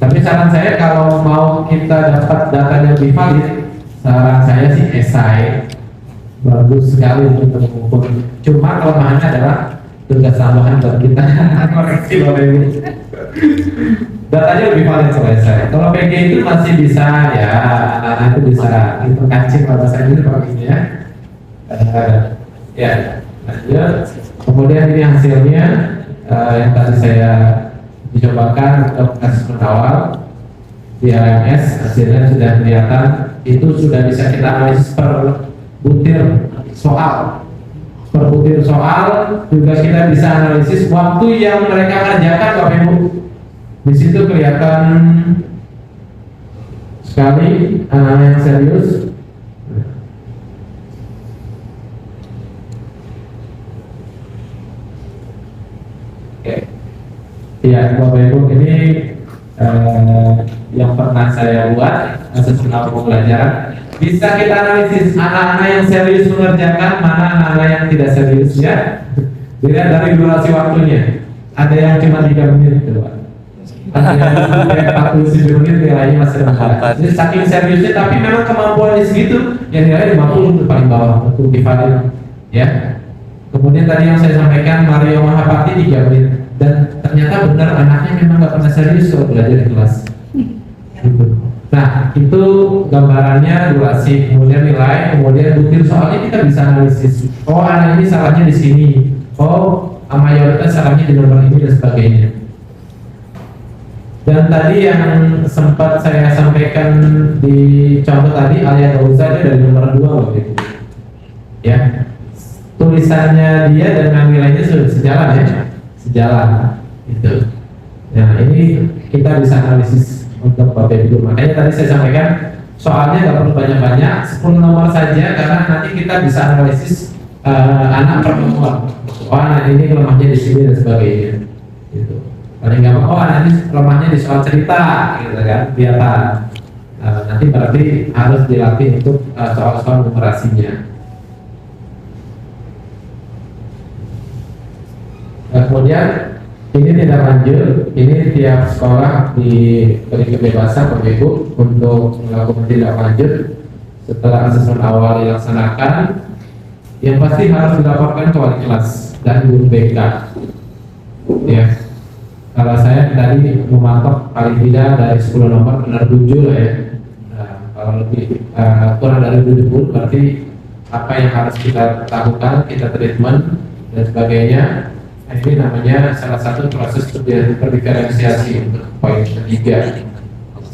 Tapi saran saya kalau mau kita dapat datanya lebih valid, saran saya sih esai bagus sekali untuk mengukur. Cuma kelemahannya adalah tugas tambahan buat kita koreksi Bapak Ibu. Datanya lebih valid kalau esai. Kalau PG itu masih bisa ya, anak-anak itu bisa kancing pada saya itu pakai ya. Ya, lanjut. Kemudian ini hasilnya yang tadi saya dicobakan untuk asesmen awal di LMS, hasilnya sudah kelihatan. Itu sudah bisa kita analisis per butir soal. Per butir soal juga kita bisa analisis waktu yang mereka kerjakan Bapak Ibu. Di situ kelihatan sekali anak-anak yang serius. Ya, Bapak Ibu, ini yang pernah saya buat asesmen awal pembelajaran. Bisa kita analisis anak-anak yang serius mengerjakan, mana anak-anak yang tidak serius ya. Dilihat dari durasi waktunya. Ada yang cuma 3 menit gitu, Pak. Ada yang 47 menit, nilainya masih rendah. Jadi saking seriusnya, tapi memang kemampuannya segitu, yang nilai 50 untuk paling bawah untuk divalid, ya. Kemudian tadi yang saya sampaikan Mario Mahapati 3 menit. Dan ternyata benar anaknya memang nggak pernah serius kalau belajar di kelas. Gitu. Nah, itu gambarannya durasi, kemudian nilai, kemudian butir soalnya kita bisa analisis. Oh, anak ini salahnya di sini. Oh, mayoritas salahnya di nomor ini dan sebagainya. Dan tadi yang sempat saya sampaikan di contoh tadi, Alia Gauza dia dari nomor 2 waktu itu. Ya, tulisannya dia dengan nilainya sudah sejalan ya. Sejalan itu. Nah, ini kita bisa analisis untuk Bapak Ibu. Makanya tadi saya sampaikan soalnya nggak perlu banyak-banyak, 10 nomor saja, karena nanti kita bisa analisis anak per nomor. Oh, anak ini lemahnya di sini dan sebagainya. Gitu. Paling gampang, oh anak ini lemahnya di soal cerita, gitu kan, kelihatan. Nanti berarti harus dilatih untuk soal-soal numerasinya. Kemudian ini tidak lanjut, ini tiap sekolah diberi kebebasan Bapak Ibu untuk melakukan tidak lanjut setelah asesmen awal dilaksanakan. Yang pasti harus dilaporkan ke wali kelas dan guru BK. Ya, kalau saya tadi mematok paling tidak dari 10 nomor benar 7 lah ya. Nah, kalau lebih kurang dari 70 berarti apa yang harus kita lakukan, kita treatment dan sebagainya. Ini namanya salah satu proses berdiferensiasi untuk poin ketiga.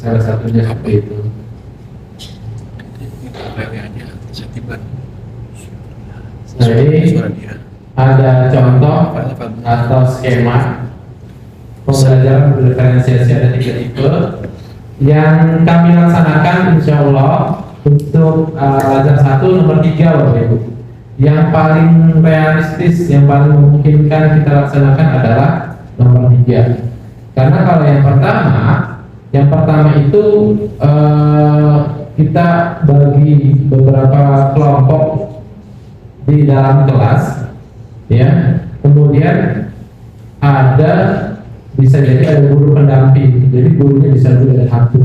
Salah satunya seperti itu. Nah, ini ada contoh atau skema pembelajaran berdiferensiasi, ada 3 tipe yang kami laksanakan insya Allah untuk pelajaran 1 nomor 3 Bapak Ibu. Yang paling realistis, yang paling memungkinkan kita laksanakan adalah nomor 3. Karena kalau yang pertama itu kita bagi beberapa kelompok di dalam kelas, ya. Kemudian ada bisa jadi ada guru pendamping, jadi gurunya bisa lebih dari 1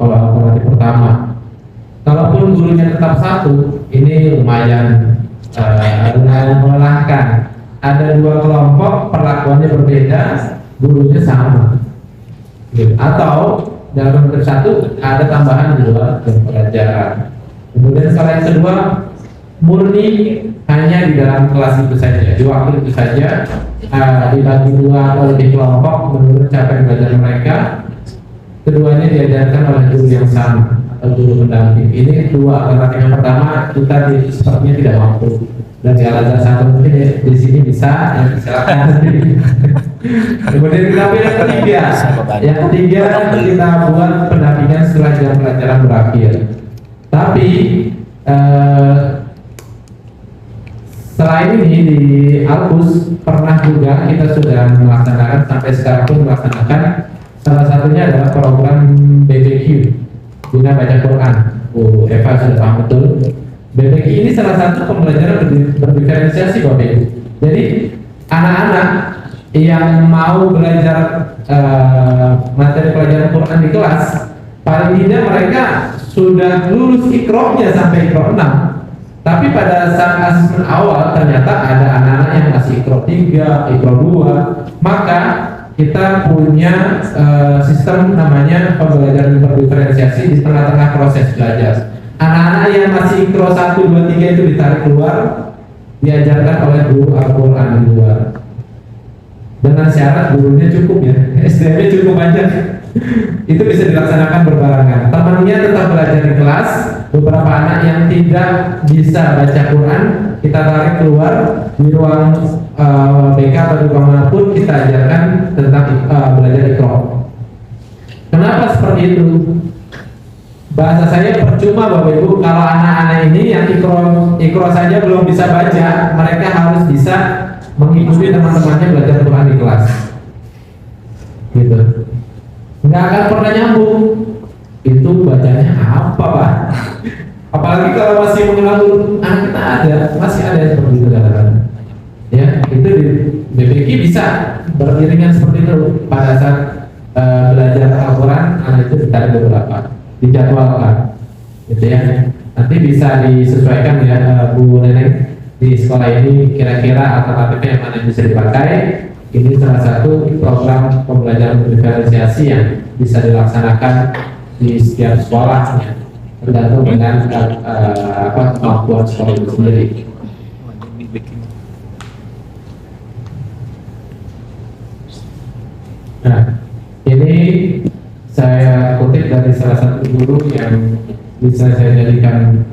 kalau alternatif pertama. Kalaupun gurunya tetap 1, ini lumayan melelahkan. Ada 2 kelompok perlakuannya berbeda, gurunya sama. Atau dalam bentuk 1 ada tambahan 2 jam pelajaran. Kemudian kalau yang kedua murni hanya di dalam kelas itu saja, di waktu itu saja, dibagi 2 atau lebih kelompok menurut capaian belajar mereka. Keduanya diajarkan oleh guru yang sama atau guru pendamping. Ini 2 alternatif. Yang pertama kita sepertinya tidak mampu Dari Al-Azhar satu mungkin di sini bisa, ya silakan. Kemudian kita yang ketiga, kita buat pendampingan setelah jam pelajaran berakhir. Tapi selain ini di Alpus pernah juga kita sudah melaksanakan, sampai sekarang pun melaksanakan, salah satunya adalah program BBQ, Bina Baca Quran. Bu Eva sudah paham betul. BBQ ini salah satu pembelajaran berdiferensiasi Bapak Ibu. Jadi anak-anak yang mau belajar materi pelajaran Quran di kelas, paling tidak mereka sudah lulus ikrohnya sampai ikroh 6. Tapi pada saat asesmen awal ternyata ada anak-anak yang masih ikroh 3, ikroh 2. Maka kita punya sistem namanya pembelajaran berdiferensiasi di tengah-tengah proses belajar. Anak-anak yang masih ikroh 1, 2, 3 itu ditarik keluar, diajarkan oleh guru Al-Quran di luar. Dengan syarat gurunya cukup ya, SDM-nya cukup banyak. Itu bisa dilaksanakan berbarengan. Temannya tetap belajar di kelas. Beberapa anak yang tidak bisa baca Quran kita tarik keluar di ruang BK atau di ruang manapun, kita ajarkan tentang belajar Iqra. Kenapa seperti itu? Bahasa saya percuma Bapak Ibu kalau anak-anak ini yang Iqra saja belum bisa baca, mereka harus bisa mengikuti teman-temannya belajar Quran di kelas. Gitu. Nggak akan pernah nyambung. Itu bacanya apa Pak? Apalagi kalau masih mengenal kita ada, masih ada yang seperti itu kadang-kadang. Ya, itu di BPK bisa beriringan seperti itu pada saat belajar Al-Quran, anak itu ditarik beberapa, dijadwalkan, gitu ya. Nanti bisa disesuaikan ya Bu Neneng di sekolah ini kira-kira alternatifnya yang mana yang bisa dipakai. Ini salah satu program pembelajaran diferensiasi yang bisa dilaksanakan di setiap sekolahnya, tergantung dengan kemampuan sekolah itu sendiri. Nah, ini saya kutip dari salah satu guru yang bisa saya jadikan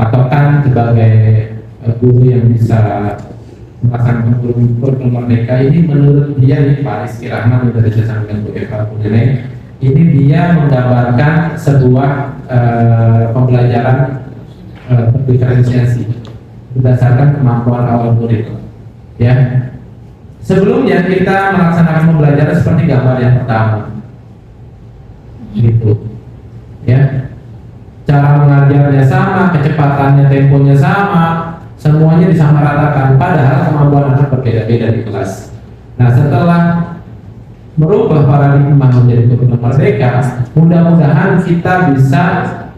patokan sebagai guru yang bisa melaksanakan kurikulum Merdeka. Ini menurut dia nih Pak Rizky Rahman dari Jasa Bu Eva Punene, ini dia menggambarkan sebuah pembelajaran berdiferensiasi berdasarkan kemampuan awal murid. Ya, sebelumnya kita melaksanakan pembelajaran seperti gambar yang pertama, gitu. Ya, cara mengajarnya sama, kecepatannya, temponya sama, semuanya disamaratakan, padahal kemampuan anak berbeda-beda di kelas. Nah, setelah merubah paradigma menjadi kurikulum Merdeka, mudah-mudahan kita bisa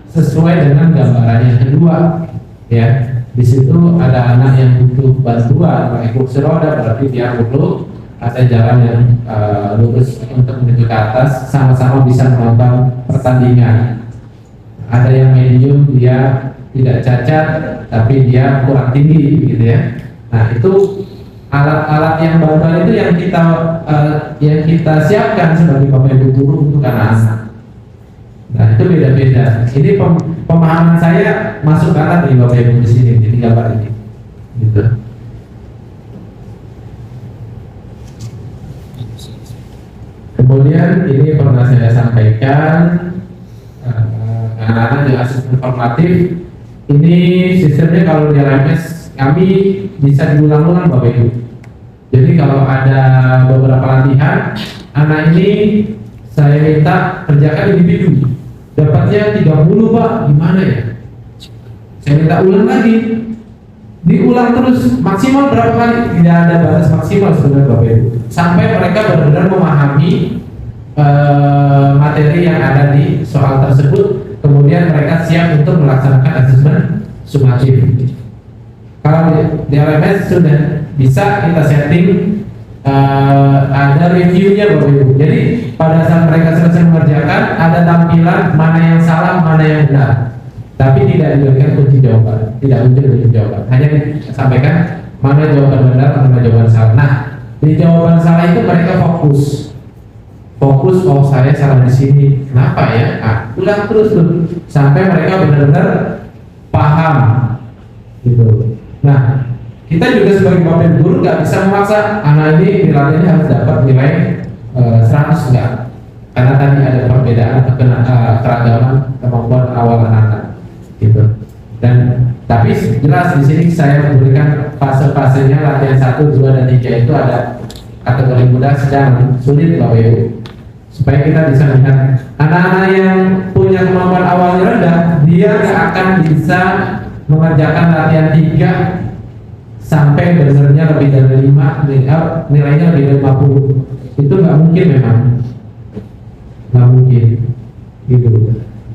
sesuai dengan gambaran yang kedua. Ya, di situ ada anak yang butuh bantuan pakai kursi roda, berarti dia perlu ada jalan yang lurus untuk menuju ke atas, sama-sama bisa menonton pertandingan. Ada yang medium, dia tidak cacat tapi dia kurang tinggi, gitu ya. Nah, itu alat-alat yang bantuan itu yang kita siapkan sebagai Bapak Ibu guru untuk anak-anak. Nah, itu beda-beda. Ini pemahaman saya masuk akal di Bapak Ibu di sini di gambar ini, gitu. Kemudian ini pernah saya sampaikan, anak-anak di asesmen formatif ini sistemnya kalau di LMS kami bisa diulang-ulang Bapak Ibu. Jadi kalau ada beberapa latihan, anak ini saya minta kerjakan individu, dapatnya 30 Pak, gimana ya? Saya minta ulang lagi, diulang terus, maksimal berapa kali? Tidak ada batas maksimal sebenarnya Bapak Ibu, sampai mereka benar-benar memahami materi yang ada di soal tersebut. Kemudian mereka siap untuk melaksanakan asesmen sumatif. Kalau di LMS sudah bisa kita setting ada reviewnya Bapak Ibu. Jadi pada saat mereka selesai mengerjakan, ada tampilan mana yang salah, mana yang benar. Tapi tidak diberikan kunci jawaban, tidak muncul kunci jawaban. Hanya disampaikan mana jawaban benar, mana jawaban salah. Nah, di jawaban salah itu mereka fokus, oh saya salah di sini, kenapa ya? Ulang terus tuh sampai mereka benar-benar paham gitu. Nah, kita juga sebagai bapak ibu guru nggak bisa memaksa anak ini nilainya harus dapat nilai 100 enggak, karena tadi ada perbedaan keragaman kemampuan awal anak-anak gitu. Dan tapi jelas di sini saya memberikan fase-fasenya, latihan 1, 2, dan 3 itu ada kategori mudah, sedang, sulit bapak ibu, supaya kita bisa melihat anak-anak yang punya kemampuan awalnya rendah, dia nggak akan bisa mengerjakan latihan 3 sampai benar-benar lebih dari 5, nilainya lebih dari 50. Itu nggak mungkin, memang nggak mungkin gitu.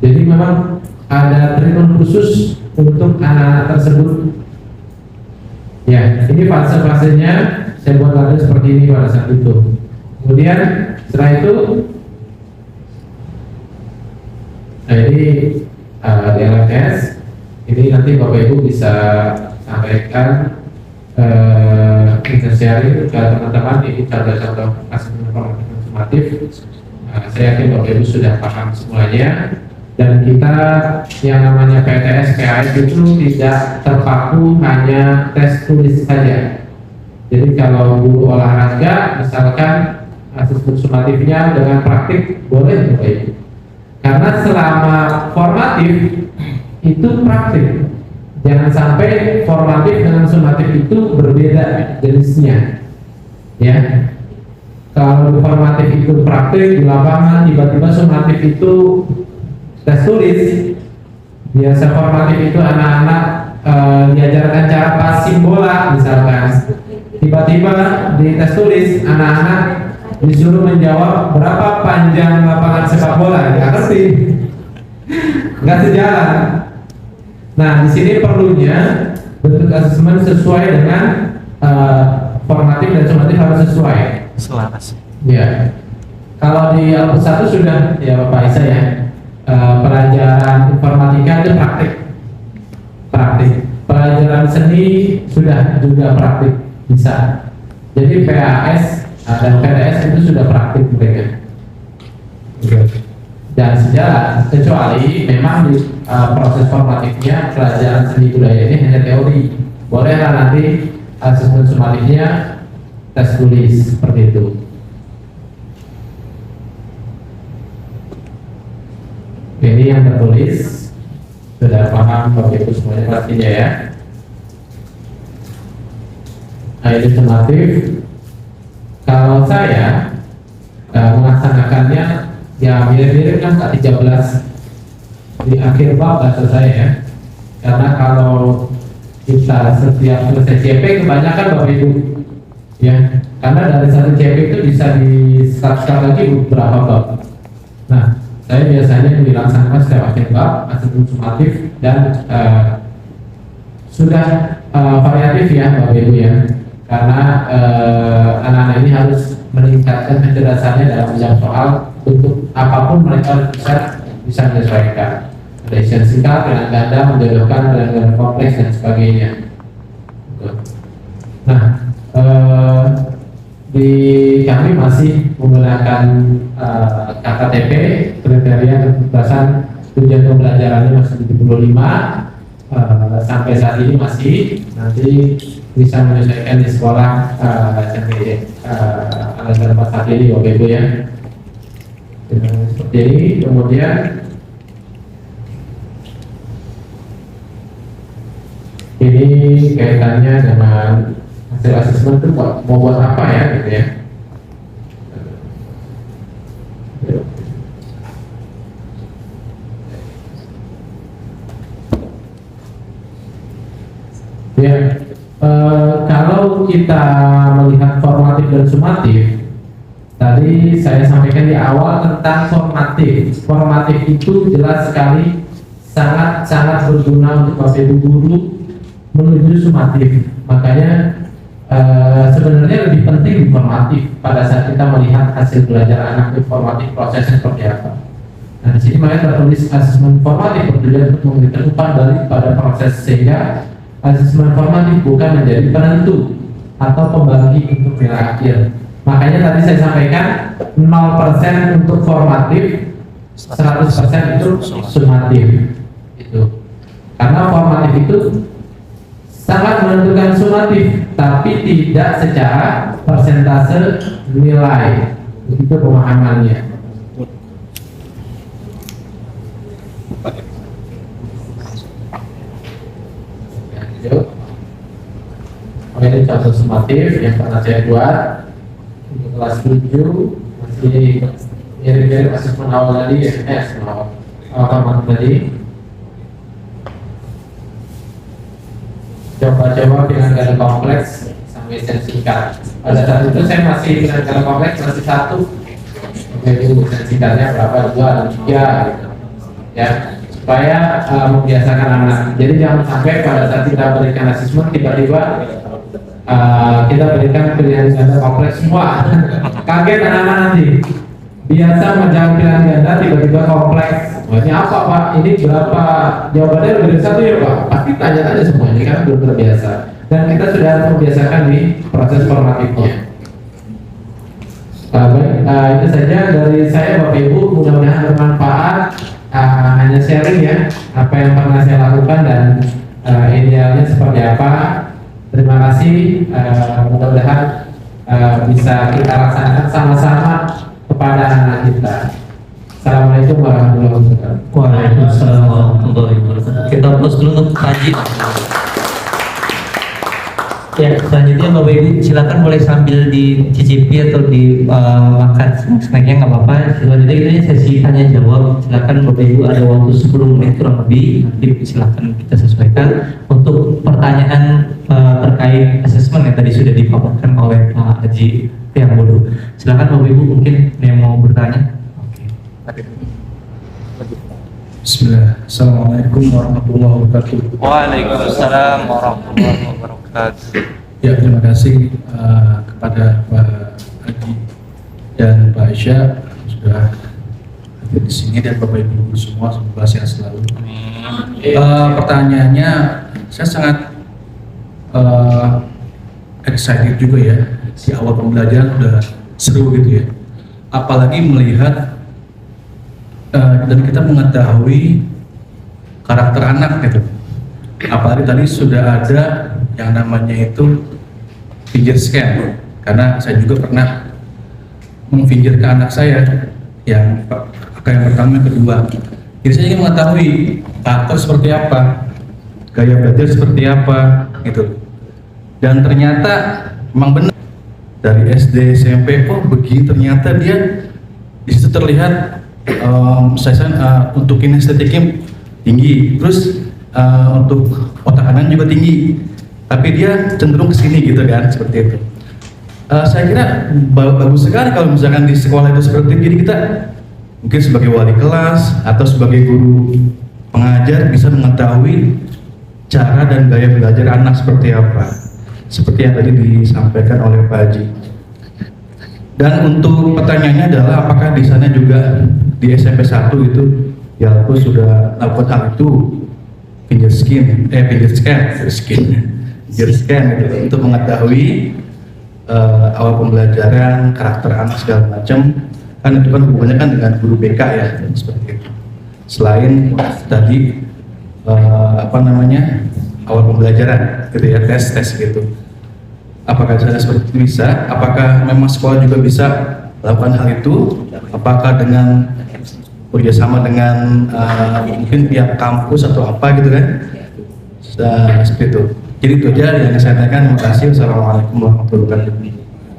Jadi memang ada treatment khusus untuk anak-anak tersebut. Ya, ini fase-fasenya saya buat latihan seperti ini pada saat itu. Kemudian setelah itu, nah ini di LMS ini nanti bapak ibu bisa sampaikan sharing ke teman-teman ini contoh-contoh asesmen konsumatif. Saya yakin bapak ibu sudah paham semuanya, dan kita yang namanya PTS PAS itu tidak terpaku hanya tes tulis saja. Jadi kalau guru olahraga misalkan asesmen sumatifnya dengan praktik boleh bapak ibu, karena selama formatif itu praktik. Jangan sampai formatif dengan sumatif itu berbeda jenisnya, ya. Kalau formatif itu praktik di lapangan, tiba-tiba sumatif itu tes tulis. Biasa formatif itu anak-anak diajarkan cara passing bola misalkan, tiba-tiba di tes tulis anak-anak disuruh menjawab berapa panjang lapangan sepak bola, nggak ngerti, nggak sejalan. Nah, di sini perlunya bentuk asesmen sesuai dengan formatif dan sumatif harus sesuai. Selaras. Ya. Kalau di Alpus 1 sudah ya Bapak Isa ya, pelajaran informatika itu praktik. Pelajaran seni sudah juga praktik bisa. Jadi PAS dan PTS itu sudah praktik mereka. Dan sejalan, kecuali memang di proses formatifnya pelajaran seni budaya ini hanya teori. Bolehlah nanti asesmen sumatifnya tes tulis seperti itu. Ini yang tertulis sudah paham Bapak Ibu semuanya pastinya ya. Nah, ini sumatif. Kalau saya melaksanakannya ya mirip-mirip kan Kak 13 di akhir bab bahasa saya ya. Karena kalau kita setiap selesai CP kebanyakan Bapak Ibu ya, karena dari satu CP itu bisa di start lagi beberapa bab. Nah, saya biasanya dilaksanakan setiap akhir bab asesmen sumatif dan sudah variatif ya Bapak Ibu ya, karena anak-anak ini harus meningkatkan kecerdasannya dalam menjawab soal. Untuk apapun mereka bisa menyesuaikan. Ada isian singkat, dengan ganda, menjodohkan dengan kompleks dan sebagainya. Nah, di kami masih menggunakan KKTP, kriteria ketuntasan tujuan pembelajarannya masih 75. Sampai saat ini masih, nanti bisa menyesuaikan di sekolah angkatan 4 saat ini Bapak Ibu ya. Seperti ini. Kemudian ini kaitannya dengan hasil asesmen itu mau buat apa ya gitu ya. Ya, kalau kita melihat formatif dan sumatif, tadi saya sampaikan di awal tentang formatif. Formatif itu jelas sekali sangat berguna untuk Bapak Ibu guru menuju sumatif. Makanya sebenarnya lebih penting di formatif pada saat kita melihat hasil belajar anak di formatif prosesnya seperti apa. Nah, di sini makanya tertulis asesmen formatif bertujuan untuk memberikan umpan balik pada proses, sehingga asesmen formatif bukan menjadi penentu atau pembagi untuk nilai akhir. Makanya tadi saya sampaikan 0% untuk formatif, 100% itu sumatif. Itu karena formatif itu sangat menentukan sumatif, tapi tidak secara persentase nilai. Begitu pemahamannya. Lanjut. Ini contoh sumatif yang pernah saya buat untuk kelas 7, masih mirip-mirip asesmen awal tadi ya, awal tadi. Coba-coba bilang ganda kompleks sampai saya singkat. Pada saat itu saya masih bilang ganda kompleks masih 1. Jadi urusan singkatnya berapa, 2 atau 3 gitu. Ya, supaya membiasakan anak. Jadi jangan sampai pada saat kita berikan asesmen tiba-tiba kita berikan pilihan ganda kompleks semua. Kaget anak-anak nanti. Biasa menjawab pilihan ganda tiba-tiba kompleks. Ini apa Pak? Ini berapa? Jawabannya lebih dari 1 ya Pak? Pasti tanya-tanya semuanya kan belum terbiasa. Dan kita sudah harus membiasakan di proses formatifnya. Baik, itu saja dari saya Bapak Ibu. Mudah-mudahan bermanfaat. Hanya sharing ya apa yang pernah saya lakukan dan idealnya seperti apa. Terima kasih. Mudah-mudahan bisa kita laksanakan sama-sama kepada anak kita. Assalamualaikum warahmatullahi wabarakatuh. Waalaikumsalam warahmatullahi wabarakatuh. Kita plus dulu untuk Haji. Ya, selanjutnya Bapak Ibu silakan boleh sambil dicicipi atau dimakan snacknya nggak apa-apa. Selanjutnya ini sesi tanya jawab. Silakan Bapak Ibu ada waktu 10 menit kurang lebih. Nanti silakan kita sesuaikan untuk pertanyaan terkait asesmen yang tadi sudah dipaparkan oleh Pak Haji yang bodoh. Silakan Bapak Ibu mungkin yang mau bertanya. Bismillah. Assalamualaikum warahmatullahi wabarakatuh. Waalaikumsalam warahmatullahi wabarakatuh. Ya, terima kasih kepada Pak Haji dan Pak Aisyah sudah hadir di sini dan Bapak Ibu semua, semoga sehat selalu. Pertanyaannya, saya sangat excited juga ya. Di awal pembelajaran sudah seru gitu ya. Apalagi melihat dan kita mengetahui karakter anak gitu. Apalagi tadi sudah ada yang namanya itu finger scan, karena saya juga pernah memfinger ke anak saya yang pertama yang kedua. Jadi saya ingin mengetahui karakter seperti apa, gaya belajar seperti apa gitu. Dan ternyata memang benar dari SD SMP, oh begini ternyata dia di situ terlihat untuk kinestetiknya tinggi, terus untuk otak kanan juga tinggi, tapi dia cenderung ke sini gitu kan, seperti itu. Saya kira bagus sekali kalau misalkan di sekolah itu seperti itu. Jadi kita mungkin sebagai wali kelas atau sebagai guru pengajar bisa mengetahui cara dan gaya belajar anak seperti apa, seperti yang tadi disampaikan oleh Pak Haji. Dan untuk pertanyaannya adalah apakah di sana juga di SMP 1 itu ya aku sudah lakukan hal itu, finger scan gitu, untuk mengetahui awal pembelajaran, karakter anak segala macam. Kan itu kan hubungannya kan dengan guru BK ya, seperti itu. Selain tadi awal pembelajaran gitu ya, tes gitu. Apakah saya seperti itu bisa? Apakah memang sekolah juga bisa lakukan hal itu? Apakah dengan bekerjasama dengan mungkin pihak kampus atau apa gitu kan? Seperti itu. Jadi itu aja yang saya tanyakan. Terima kasih. Assalamualaikum warahmatullahi wabarakatuh.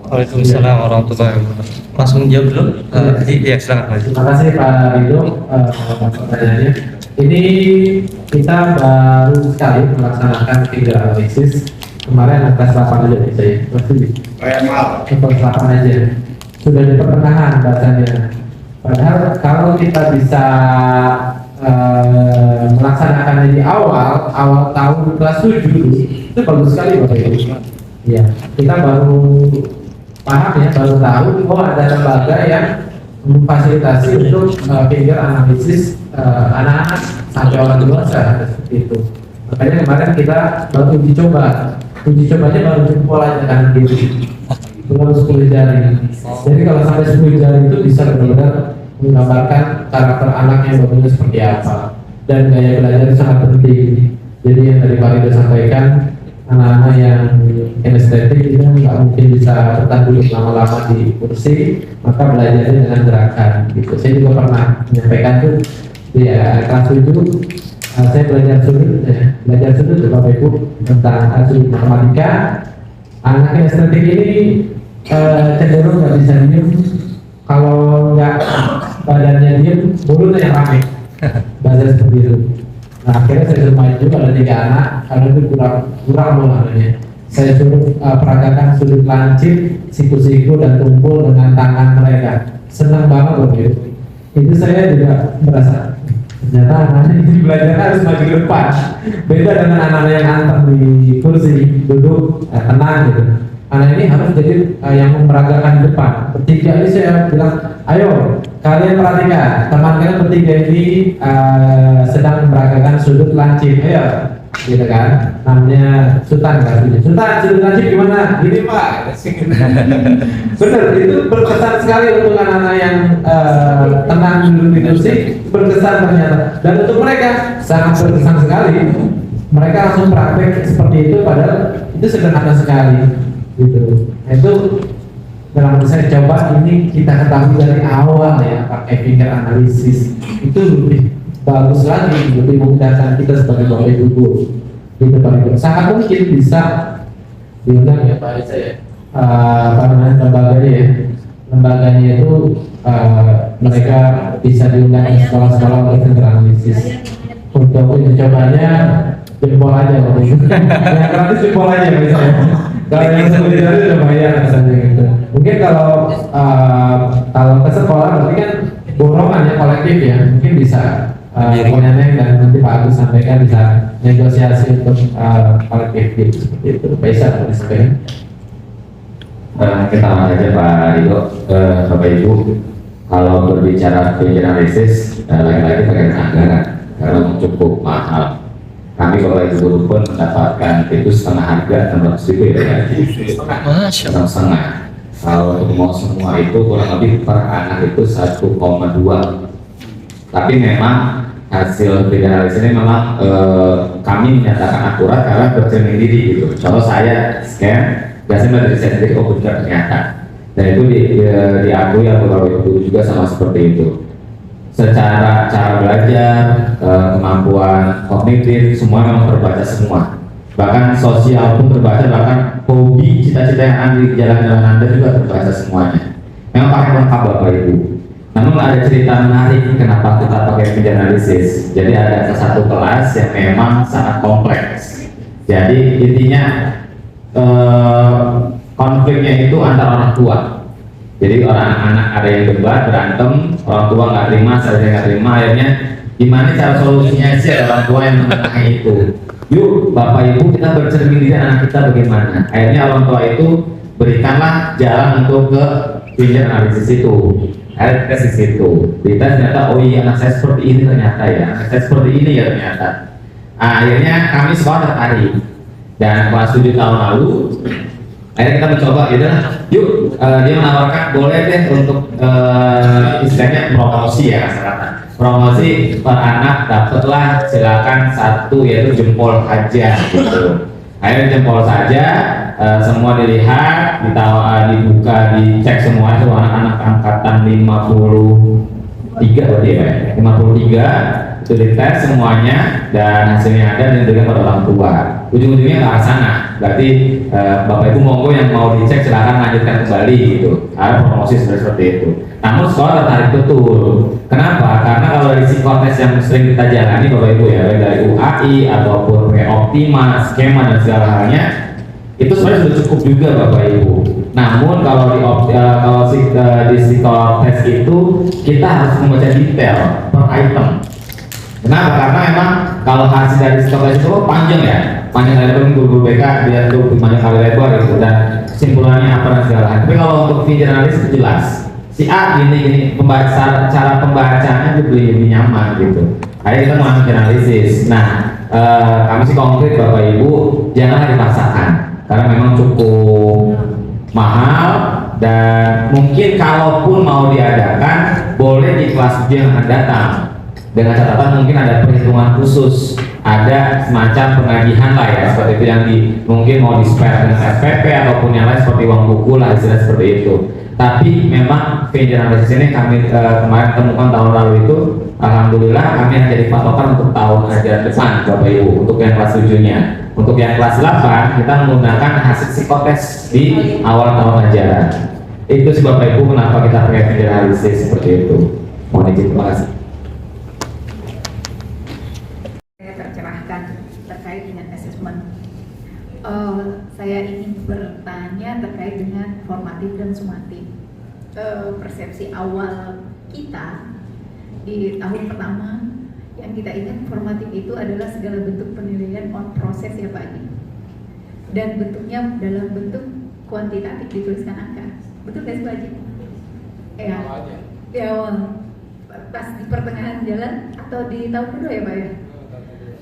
Waalaikumsalam warahmatullahi wabarakatuh. Langsung jawab dulu. Ya, silakan Pak. Terima kasih Pak Rido pertanyaannya. Ini kita baru sekali melaksanakan finger analisis. Kemarin kelas 8 aja bisa ya. Kelas 8 aja. Sudah di pertengahan bahasanya. Padahal kalau kita bisa melaksanakan di awal tahun kelas 7 itu bagus sekali Bapak Ibu. Ya, kita baru paham ya, baru tahu ada lembaga yang memfasilitasi untuk finger analisis anak-anak sampai orang dewasa seperti itu. Makanya kemarin kita baru uji cobanya baru polanya kan gitu. Belum 10 jari. Jadi kalau sampai 10 jari itu bisa benar-benar menggambarkan karakter anak yang bagusnya seperti apa, dan gaya belajar sangat penting. Jadi yang tadi Pak Rido sampaikan, anak-anak yang kinestetik itu nggak mungkin bisa bertahan duduk lama-lama di kursi, maka belajarnya dengan gerakan gitu. Saya juga pernah menyampaikan tuh di kelas 7 saya belajar sudut Bapak Ibu tentang sudut matematika. Anak kinestetik ini cenderung nggak bisa diem, kalau nggak badannya diem, mulutnya yang rame, bahasa seperti itu. Nah akhirnya saya suruh maju, ada 3 anak, karena itu kurang loh namanya. Saya suruh peragakan sudut lancip, siku-siku dan tumpul dengan tangan mereka. Senang banget loh itu. Itu saya juga merasa ternyata anak-anak ini belajar harus maju ke depan. Beda dengan anak-anak yang anteng di kursi, duduk, tenang gitu. Anak ini harus jadi yang memperagakan di depan. Bertiga ini saya bilang, ayo kalian perhatikan, teman kalian bertiga ini sedang memperagakan sudut lancip, ayo, gitu kan? Namanya Sultan kan? Sultan, sudut lancip gimana? Gini Pak. Bener, itu berkesan sekali untuk anak-anak yang tenang duduk di kursi, berkesan ternyata. Dan untuk mereka sangat berkesan sekali. Mereka langsung praktek seperti itu, padahal itu sederhana sekali. Gitu. Nah, itu dalam saya coba ini kita ketahui dari awal ya, pakai finger analisis itu lebih bagus lagi, lebih memudahkan kita sebagai bapak ibu guru. Gitu Pak Ibu. Sangat mungkin bisa diundang ya Pak saya apa namanya lembaganya ya. Lembaganya itu mereka bisa diundang ke sekolah-sekolah untuk finger analisis. Untuk uji cobanya jempol aja Pak Ibu. Yang gratis jempol aja misalnya. Kalau yang seperti itu udah bayar misalnya gitu. Mungkin kalau ke sekolah berarti kan borongan ya, kolektif ya. Mungkin bisa menyanyi dan nanti Pak Agus sampaikan bisa negosiasi untuk kolektif gitu seperti itu. Bisa disampaikan. Kita langsung aja Pak Rido, Bapak Ibu. Kalau berbicara finger analisis, lagi-lagi pakai anggaran karena cukup mahal. Kami Bapak Ibu guru pun mendapatkan itu setengah harga 600.000 ya, setengah. Kalau untuk mau semua itu kurang lebih per anak itu 1,2. Tapi memang hasil analisis ini memang kami menyatakan akurat karena bercermin diri gitu. Contoh saya scan, biasanya dari saya sendiri, oh benar ternyata. Dan itu diakui oleh Bapak Ibu guru juga sama seperti itu. Secara cara belajar, kemampuan kognitif, semua memang terbaca semua. Bahkan sosial pun terbaca, bahkan hobi, cita-cita yang ada di jalan-jalan Anda juga terbaca semuanya. Memang pakai lengkap Bapak Ibu. Namun ada cerita menarik kenapa kita pakai finger analisis. Jadi ada satu kelas yang memang sangat kompleks. Jadi intinya konfliknya itu antara orang tua. Jadi anak-anak ada yang debat, berantem, orang tua nggak terima, saya nggak terima, akhirnya gimana cara solusinya sih, ada orang tua yang menengahi itu. Yuk Bapak Ibu kita bercermin diri anak kita bagaimana. Akhirnya orang tua itu berikanlah jalan untuk ke finger analisis itu. Akhirnya kita ke situ. Kita ternyata oh iya anak saya seperti ini ternyata ya, anak saya seperti ini ya ternyata. Akhirnya kami sekolah tertarik. Dan kelas 7 tahun lalu akhirnya kita mencoba gitu, yuk dia menawarkan boleh deh untuk istilahnya promosi ya kata promosi per anak dapatlah silakan satu yaitu jempol aja gitu. Akhirnya jempol saja, semua dilihat, dibuka, dicek semua itu anak-anak angkatan 53 berarti ya, 53 itu dites semuanya dan hasilnya ada dan diberikan pada orang tua. Ujung-ujungnya ke arah sana. Berarti Bapak Ibu monggo yang mau dicek silakan lanjutkan kembali gitu. Ada promosi seperti itu. Namun sekolah tertarik betul. Kenapa? Karena kalau dari psikotes yang sering kita jalani Bapak Ibu ya, baik dari UAI ataupun Optima, skema dan segala halnya, itu sebenarnya sudah cukup juga Bapak Ibu. Namun kalau di psikotes itu kita harus membaca detail per item. Kenapa? Karena memang kalau hasil dari psikotes itu panjang ya, panjang dari guru BK dia tuh banyak kali lebar gitu dan kesimpulannya apa dan segala hal. Tapi kalau untuk finger analysis itu jelas. Si A ini cara pembacanya lebih nyaman gitu. Akhirnya kita mau finger analysis. Nah, kami sih konkret Bapak Ibu janganlah dipaksakan karena memang cukup mahal dan mungkin kalaupun mau diadakan boleh di kelas 7 yang akan datang. Dengan catatan mungkin ada perhitungan khusus ada semacam pengagihan lah ya, seperti itu yang mungkin mau di-spare dengan SPP ataupun yang lain seperti uang buku lah, istilah seperti itu. Tapi memang venture analysis ini kami kemarin temukan tahun lalu itu, alhamdulillah kami yang jadi patokan untuk tahun ajaran depan Bapak Ibu, untuk yang kelas 7-nya. Untuk yang kelas 8 kita menggunakan hasil psikotes di awal tahun ajaran. Itu sih Bapak Ibu kenapa kita pakai venture analysis seperti itu. Mohon izin, terima kasih. Saya tercerahkan terkait dengan assessment. Saya ingin bertanya terkait dengan formatif dan sumatif. Persepsi awal kita di tahun pertama yang kita ingat formatif itu adalah segala bentuk penilaian on proses ya Pak Haji, dan bentuknya dalam bentuk kuantitatif dituliskan angka. Betul nggak sih Pak Haji? Ya, di awal, pas di pertengahan jalan atau di tahun kedua ya Pak ya?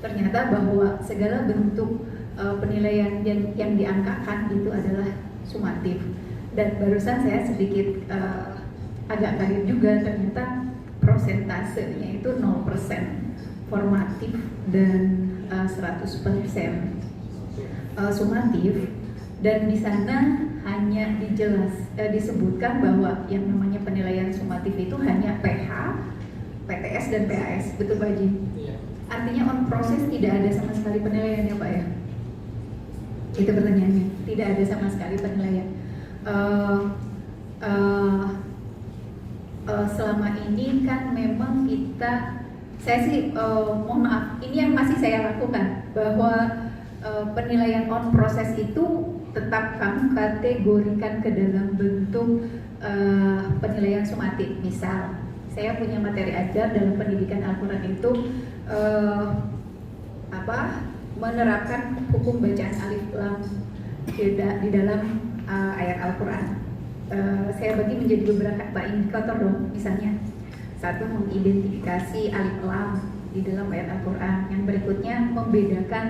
Ternyata bahwa segala bentuk penilaian yang diangkakan itu adalah sumatif. Dan barusan saya sedikit agak kaget juga, ternyata prosentasenya itu 0% formatif dan 100% sumatif. Dan di sana hanya disebutkan bahwa yang namanya penilaian sumatif itu hanya PH, PTS dan PAS. Betul Pak Haji? Artinya on proses tidak ada sama sekali penilaiannya Pak ya? Itu pertanyaannya, tidak ada sama sekali penilaian. Selama ini kan memang saya sih mohon maaf, ini yang masih saya lakukan, bahwa penilaian on proses itu tetap kami kategorikan ke dalam bentuk penilaian sumatif. Misal, saya punya materi ajar dalam pendidikan Al-Quran itu menerapkan hukum bacaan alif lam di dalam ayat Al-Quran. Saya bagi menjadi beberapa indikator dong. Misalnya, satu, mengidentifikasi alif lam di dalam ayat Al-Quran. Yang berikutnya, membedakan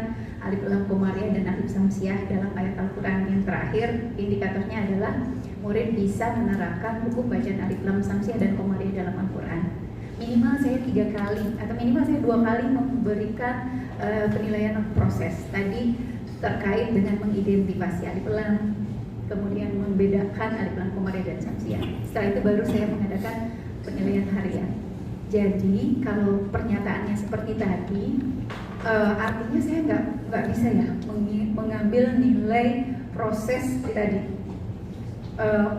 alif lam komariah dan alif samsiah dalam ayat Al-Quran. Yang terakhir, indikatornya adalah murid bisa menerapkan hukum bacaan alif lam samsiah dan komariah dalam Al-Quran. Minimal saya 3 kali atau minimal saya 2 kali memberikan penilaian proses tadi terkait dengan mengidentifikasi alif lam, kemudian membedakan alif lam komariah dan samsiah. Setelah itu baru saya mengadakan penilaian harian. Jadi kalau pernyataannya seperti tadi, artinya saya nggak bisa ya mengambil nilai proses tadi.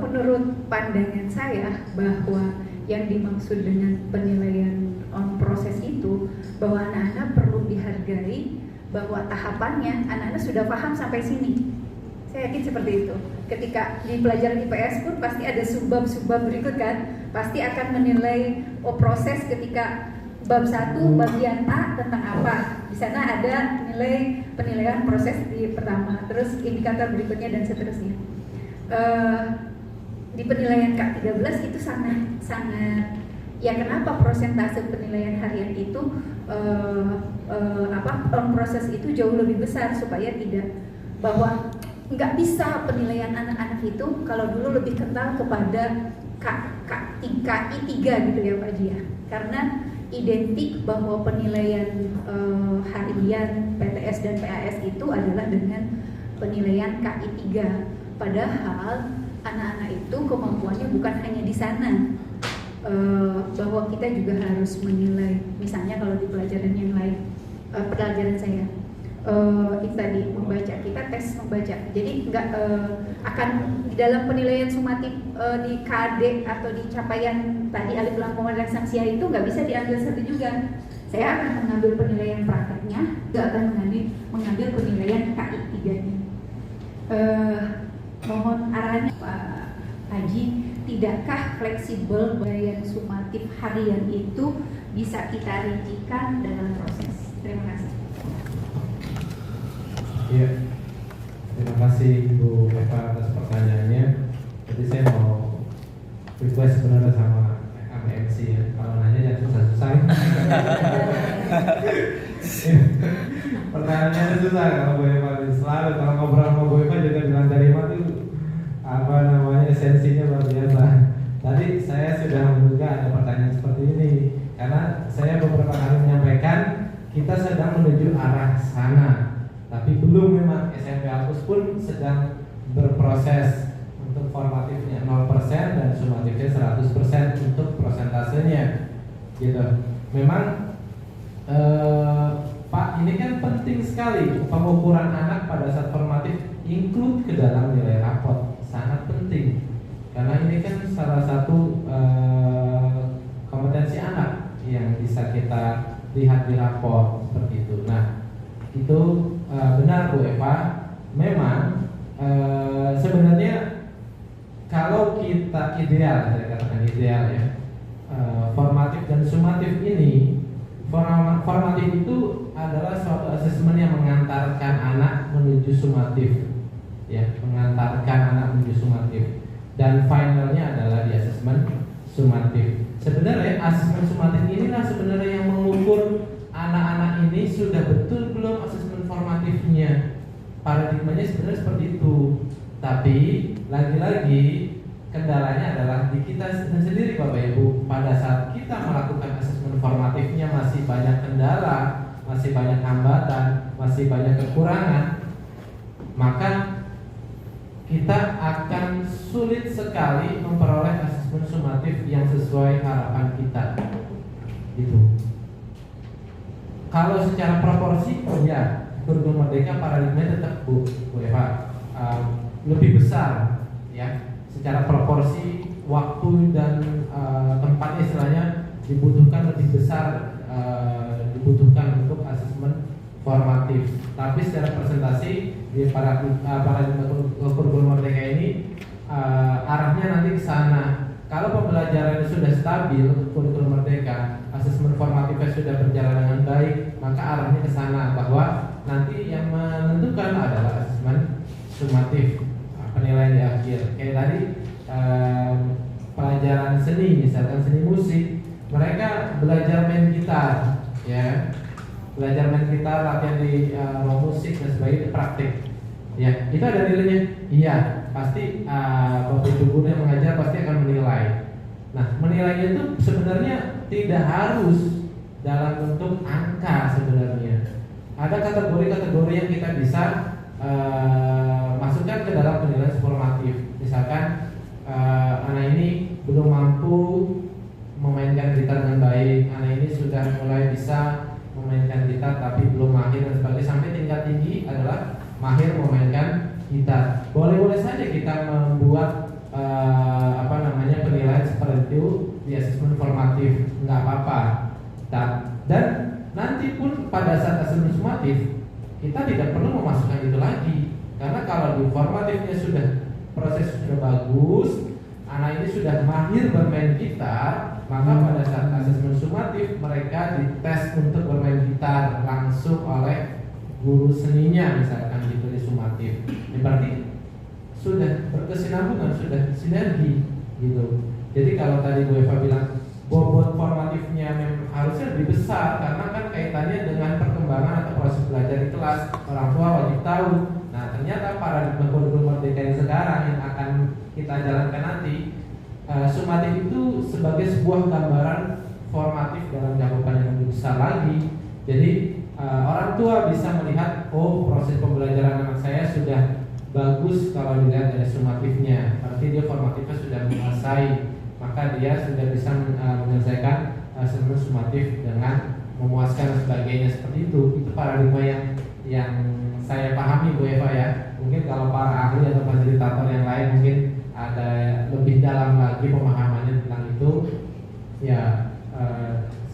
Menurut pandangan saya bahwa yang dimaksud dengan penilaian on proses itu bahwa anak-anak perlu dihargai, bahwa tahapannya anak-anak sudah paham sampai sini. Saya yakin seperti itu. Ketika di pelajaran IPS pun pasti ada subbab berikut kan, pasti akan menilai proses ketika bab 1 bagian A tentang apa. Di sana ada penilaian proses di pertama, terus indikator berikutnya dan seterusnya. Di penilaian K13 itu sangat ya, kenapa prosentase penilaian harian itu on proses itu jauh lebih besar, supaya tidak, bahwa nggak bisa penilaian anak-anak itu kalau dulu lebih kental kepada KI 3 gitu ya Pak Jia, karena identik bahwa penilaian harian PTS dan PAS itu adalah dengan penilaian KI 3, padahal anak-anak itu kemampuannya bukan hanya di sana, bahwa kita juga harus menilai. Misalnya kalau di pelajaran yang lain, pelajaran saya itu tadi membaca, kita tes membaca. Jadi nggak akan di dalam penilaian sumatif di KD atau di capaian tadi alif lam komariah dan samsiah itu nggak bisa diambil satu juga. Saya akan mengambil penilaian prakteknya, nggak akan mengambil penilaian KI 3-nya. Mohon arahannya Pak Haji, tidakkah fleksibel penilaian sumatif harian itu bisa kita rincikan dalam proses? Terima kasih. Iya, terima kasih Bu Eva atas pertanyaannya. Jadi saya mau request sebenarnya sama MC ya, kalau nanya jangan susah-susah. Pertanyaannya susah kalau Bu Eva, selalu kalau ngobrol sama Bu Eva juga bilang terima tuh esensinya luar biasa. Tadi saya sudah menduga ada pertanyaan seperti ini karena saya beberapa kali menyampaikan kita sedang menuju arah sana, tapi belum. Memang SMP Alpus pun sedang berproses untuk formatifnya 0% dan sumatifnya 100% untuk prosentasenya gitu. Memang Pak, ini kan penting sekali pengukuran anak pada saat formatif include ke dalam nilai raport, sangat penting karena ini kan salah satu kompetensi anak yang bisa kita lihat di raport seperti itu. Nah, itu benar Bu Eva, memang sebenarnya kalau kita ideal, saya katakan ideal ya, formatif dan sumatif ini, formatif itu adalah suatu asesmen yang mengantarkan anak menuju sumatif, ya, mengantarkan anak menuju sumatif, dan finalnya adalah di asesmen sumatif. Sebenarnya asesmen sumatif inilah sebenarnya yang mengukur anak-anak ini sudah betul belum asesmen formatifnya. Paradigmanya sebenarnya seperti itu. Tapi lagi-lagi kendalanya adalah di kita sendiri Bapak Ibu. Pada saat kita melakukan asesmen formatifnya masih banyak kendala, masih banyak hambatan, masih banyak kekurangan, maka kita akan sulit sekali memperoleh asesmen sumatif yang sesuai harapan kita. Gitu. Kalau secara proporsi, ya, kurikulum merdeka paradigma tetap Bu Eva lebih besar, ya, secara proporsi waktu dan tempatnya istilahnya dibutuhkan lebih besar, dibutuhkan untuk asesmen formatif. Tapi secara presentasi di paradigma kurikulum merdeka ini arahnya nanti ke sana. Kalau pembelajaran sudah stabil, kurikulum merdeka, asesmen formatifnya sudah berjalan dengan baik, maka arahnya ke sana bahwa nanti yang menentukan adalah asesmen sumatif, penilaian di akhir. Kayak tadi pelajaran seni, misalkan seni musik, mereka belajar main gitar, ya, belajar main gitar, latihan di musik dan sebagainya, praktik. Ya, itu ada nilainya. Iya, pasti Bapak Ibu guru yang mengajar pasti akan menilai. Nah, menilainya itu sebenarnya tidak harus dalam bentuk angka sebenarnya. Ada kategori-kategori yang kita bisa masukkan ke dalam penilaian formatif. Misalkan anak ini belum mampu memainkan gitar dengan baik, anak ini sudah mulai bisa memainkan gitar tapi belum mahir dan sebagainya, sampai tingkat tinggi adalah mahir memainkan gitar. Boleh-boleh saja kita membuat penilaian seperti itu di asesmen formatif, nggak apa-apa. Dan nanti pun pada saat asesmen sumatif kita tidak perlu memasukkan itu lagi, karena kalau di formatifnya sudah proses sudah bagus, anak ini sudah mahir bermain gitar, maka pada saat asesmen sumatif mereka dites untuk bermain gitar langsung oleh guru seninya, misalkan gitu di sumatif. Ini berarti sudah berkesinambungan, sudah sinergi gitu. Jadi kalau tadi Bu Eva bilang bobot formatifnya harusnya lebih besar, karena kan kaitannya dengan perkembangan atau proses belajar di kelas, orang tua wajib tahu. Nah, ternyata paradigma kurikulum merdeka yang sekarang yang akan kita jalankan nanti, sumatif itu sebagai sebuah gambaran formatif dalam cakupan yang lebih besar lagi. Jadi orang tua bisa melihat, oh, proses pembelajaran anak saya sudah bagus kalau dilihat dari sumatifnya, berarti dia formatifnya sudah menguasai, maka dia sudah bisa menyelesaikan asesmen sumatif dengan memuaskan dan sebagainya. Seperti itu paradigma yang saya pahami Bu Eva ya. Mungkin kalau para ahli atau fasilitator yang lain mungkin ada lebih dalam lagi pemahamannya tentang itu, ya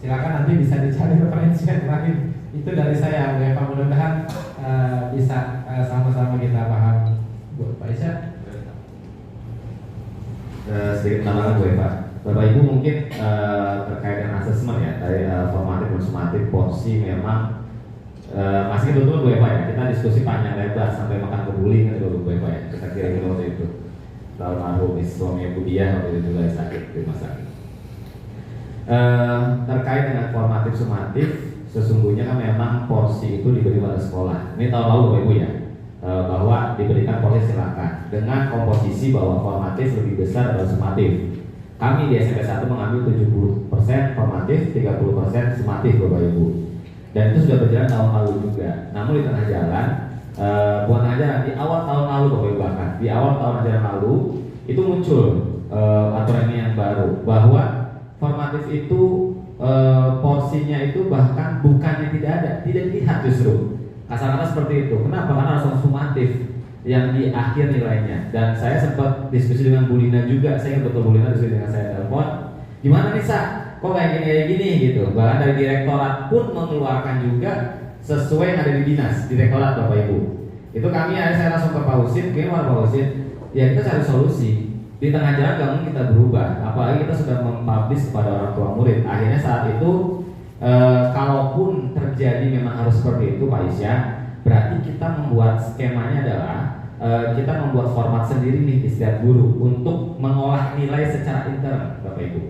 silakan nanti bisa dicari referensi yang lain. Itu dari saya Bu Eva, mudah-mudahan bisa sama-sama kita paham. Bu Aisyah, sedikit tambahan Bu Eva. Bapak Ibu mungkin terkait dengan asesmen ya, dari formatif dan sumatif porsi memang masih betul Bu Eva ya. Kita diskusi panjang lebar sampai makan kebuli kan Bu Eva ya. Kita kira-kira waktu itu almarhum suami Bu Diah waktu itu juga sakit di rumah sakit. Terkait dengan formatif sumatif, sesungguhnya kan memang porsi itu diberi pada sekolah. Ini tahu Bapak Ibu ya, bahwa diberikan porsi silakan dengan komposisi bahwa formatif lebih besar dari sumatif. Kami di SMP 1 mengambil 70% formatif, 30% sumatif Bapak Ibu. dan itu sudah berjalan tahun lalu juga. Namun di tengah jalan, bukan tengah jalan, di awal tahun lalu Bapak Ibu, bahkan di awal tahun ajaran lalu itu muncul aturan ini yang baru, bahwa formatif itu porsinya itu bahkan bukannya tidak ada, tidak dilihat justru. Kasar-kasar seperti itu. Kenapa? Karena harus sumatif yang di akhir nilainya. Dan saya sempat diskusi dengan Bu Lina juga, saya ingat betul Bu Lina diskusi dengan saya telepon, gimana nih Sa? Kok kayak gini gitu. Bahkan dari direktorat pun mengeluarkan juga sesuai yang ada di dinas, direktorat Bapak Ibu. Itu kami saya langsung ke Pak Husin, gimana Pak Husin? Ya kita cari solusi. Di tengah jalan gak mungkin kita berubah, apalagi kita sudah mempublish kepada orang tua murid. Akhirnya saat itu kalaupun terjadi memang harus seperti itu Pak Isya, berarti kita membuat skemanya adalah kita membuat format sendiri nih di setiap guru untuk mengolah nilai secara intern Bapak Ibu.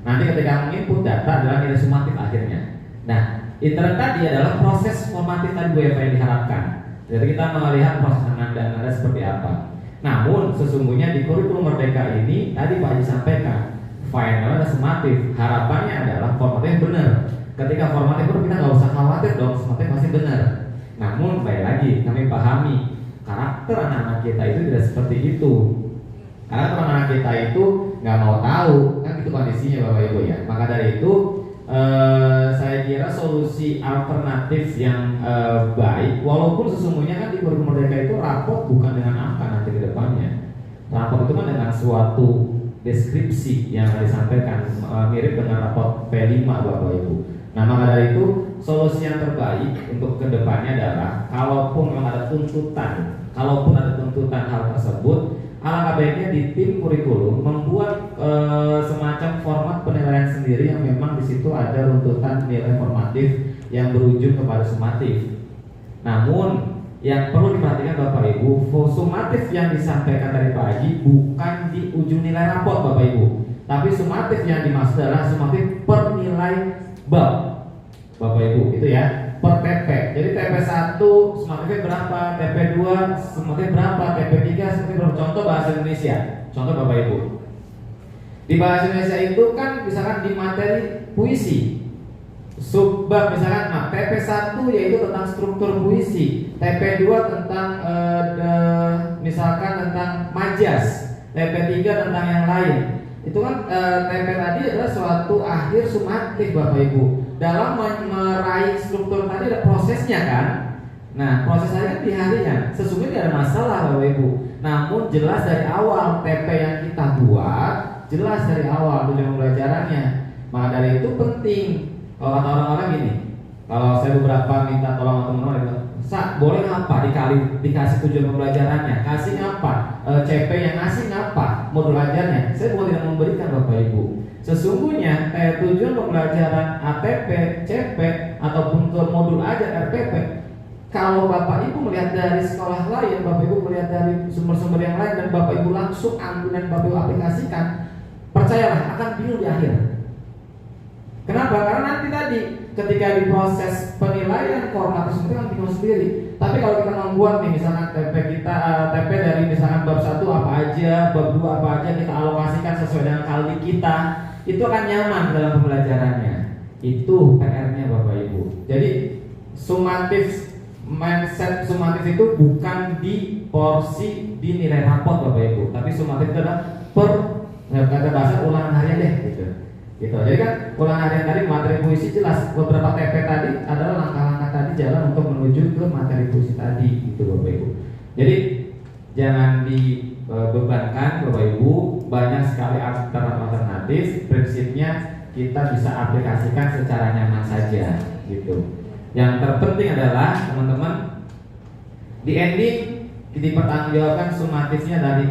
Nanti ketika menginput data adalah nilai sumatif akhirnya. Nah, intern tadi adalah proses formatif tadi Bu Eva yang diharapkan. Jadi kita melihat proses Anda seperti apa. Namun sesungguhnya di kurikulum Merdeka ini tadi Pak Haji sampaikan final dan sumatif. Harapannya adalah formatnya benar. Ketika formatnya benar kita nggak usah khawatir dong, sumatif pasti benar. Namun baik lagi kami pahami karakter anak-anak kita itu tidak seperti itu. Karena anak-anak kita itu nggak mau tahu, kan itu kondisinya Bapak Ibu ya. Maka dari itu saya kira solusi alternatif yang baik, walaupun sesungguhnya kan di kurikulum Merdeka itu rapot bukan dengan angka nanti ke depannya. Rapot itu kan dengan suatu deskripsi yang disampaikan, mirip dengan rapot P5 Bapak Ibu. Nah maka dari itu solusi yang terbaik untuk ke depannya adalah kalaupun memang ada tuntutan, hal tersebut, alangkah baiknya di tim kurikulum membuat semacam format penilaian sendiri yang memang di situ ada runtutan nilai formatif yang berujung kepada sumatif. Namun yang perlu diperhatikan Bapak Ibu, sumatif yang disampaikan dari Pak Haji bukan di ujung nilai rapot Bapak Ibu, tapi sumatif yang dimaksud adalah sumatif per nilai bab Bapak Ibu, itu ya, per TP. Jadi TP1 sumatifnya berapa, TP2 sumatifnya berapa, TP3 sumatifnya berapa. Contoh bahasa Indonesia, contoh Bapak Ibu, di bahasa Indonesia itu kan misalkan di materi puisi, subbab misalkan TP1 yaitu tentang struktur puisi, TP2 tentang misalkan tentang majas, TP3 tentang yang lain. Itu kan TP tadi adalah suatu akhir sumatif Bapak Ibu. Dalam meraih struktur tadi ada prosesnya kan. Nah proses saya kan di harinya sesungguhnya tidak ada masalah Bapak Ibu. Namun jelas dari awal TP yang kita buat, jelas dari awal tujuan pembelajarannya. Maka dari itu penting. Kalau kata orang-orang gini, kalau saya beberapa minta tolong teman-teman, Sa, boleh apa dikasih tujuan pembelajarannya, kasih apa, CP yang ngasih apa, modul ajarnya. Saya bukan tidak memberikan Bapak Ibu. Sesungguhnya tujuan pembelajaran ATP, CP ataupun ke modul ajar RPP, kalau Bapak Ibu melihat dari sekolah lain, Bapak Ibu melihat dari sumber-sumber yang lain dan Bapak Ibu langsung ambil dan Bapak Ibu aplikasikan, percayalah akan bingung di akhir. Kenapa? Karena nanti tadi ketika diproses penilaian formatus itu kan bingung sendiri. Tapi kalau kita membuat nih misalkan TP kita TP dari misalkan bab 1 apa aja, bab 2 apa aja kita alokasikan sesuai dengan kaldi kita, itu akan nyaman dalam pembelajarannya. Itu PR-nya Bapak Ibu. Jadi sumatif, mindset sumatif itu bukan di porsi di nilai rapot Bapak Ibu, tapi sumatif itu adalah per kata bahasa ulangan harian deh gitu. Jadi kan ulangan harian tadi materi puisi jelas, beberapa TP tadi adalah langkah-langkah tadi jalan untuk menuju ke materi puisi tadi gitu Bapak Ibu. Jadi jangan dibebankan Bapak Ibu, banyak sekali alternatif. Prinsipnya kita bisa aplikasikan secara nyaman saja gitu. Yang terpenting adalah teman-teman di ending dipertanggungjawabkan sumatifnya dari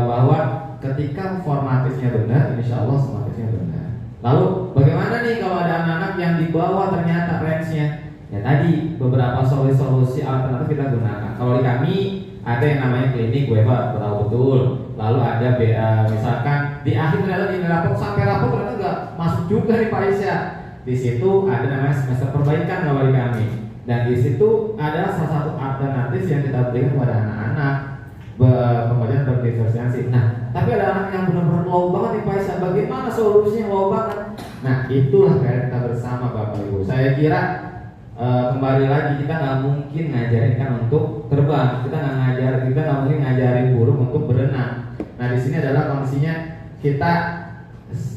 bahwa ketika formatifnya benar, insya Allah sumatifnya benar. Lalu bagaimana nih kalau ada anak-anak yang di bawah ternyata range-nya? Ya tadi beberapa solusi alternatif kita gunakan. Kalau di kami ada yang namanya klinik WFA, tahu betul. Lalu ada misalkan di akhir ternyata di rapor sampai rapor ternyata nggak masuk juga nih Pak Isya. Di situ ada namanya semester perbaikan kalau di kami. Dan di situ ada salah satu alternatif yang kita berikan kepada anak-anak pembelajaran berdiferensiasi. Nah, tapi ada anak yang benar-benar low banget nih Pak Isya. Bagaimana solusinya low banget? Nah, itulah PR kita bersama Bapak Ibu. Saya kira kembali lagi kita nggak mungkin ngajarin kan untuk terbang, kita nggak mungkin ngajarin burung untuk berenang. Nah di sini adalah kondisinya kita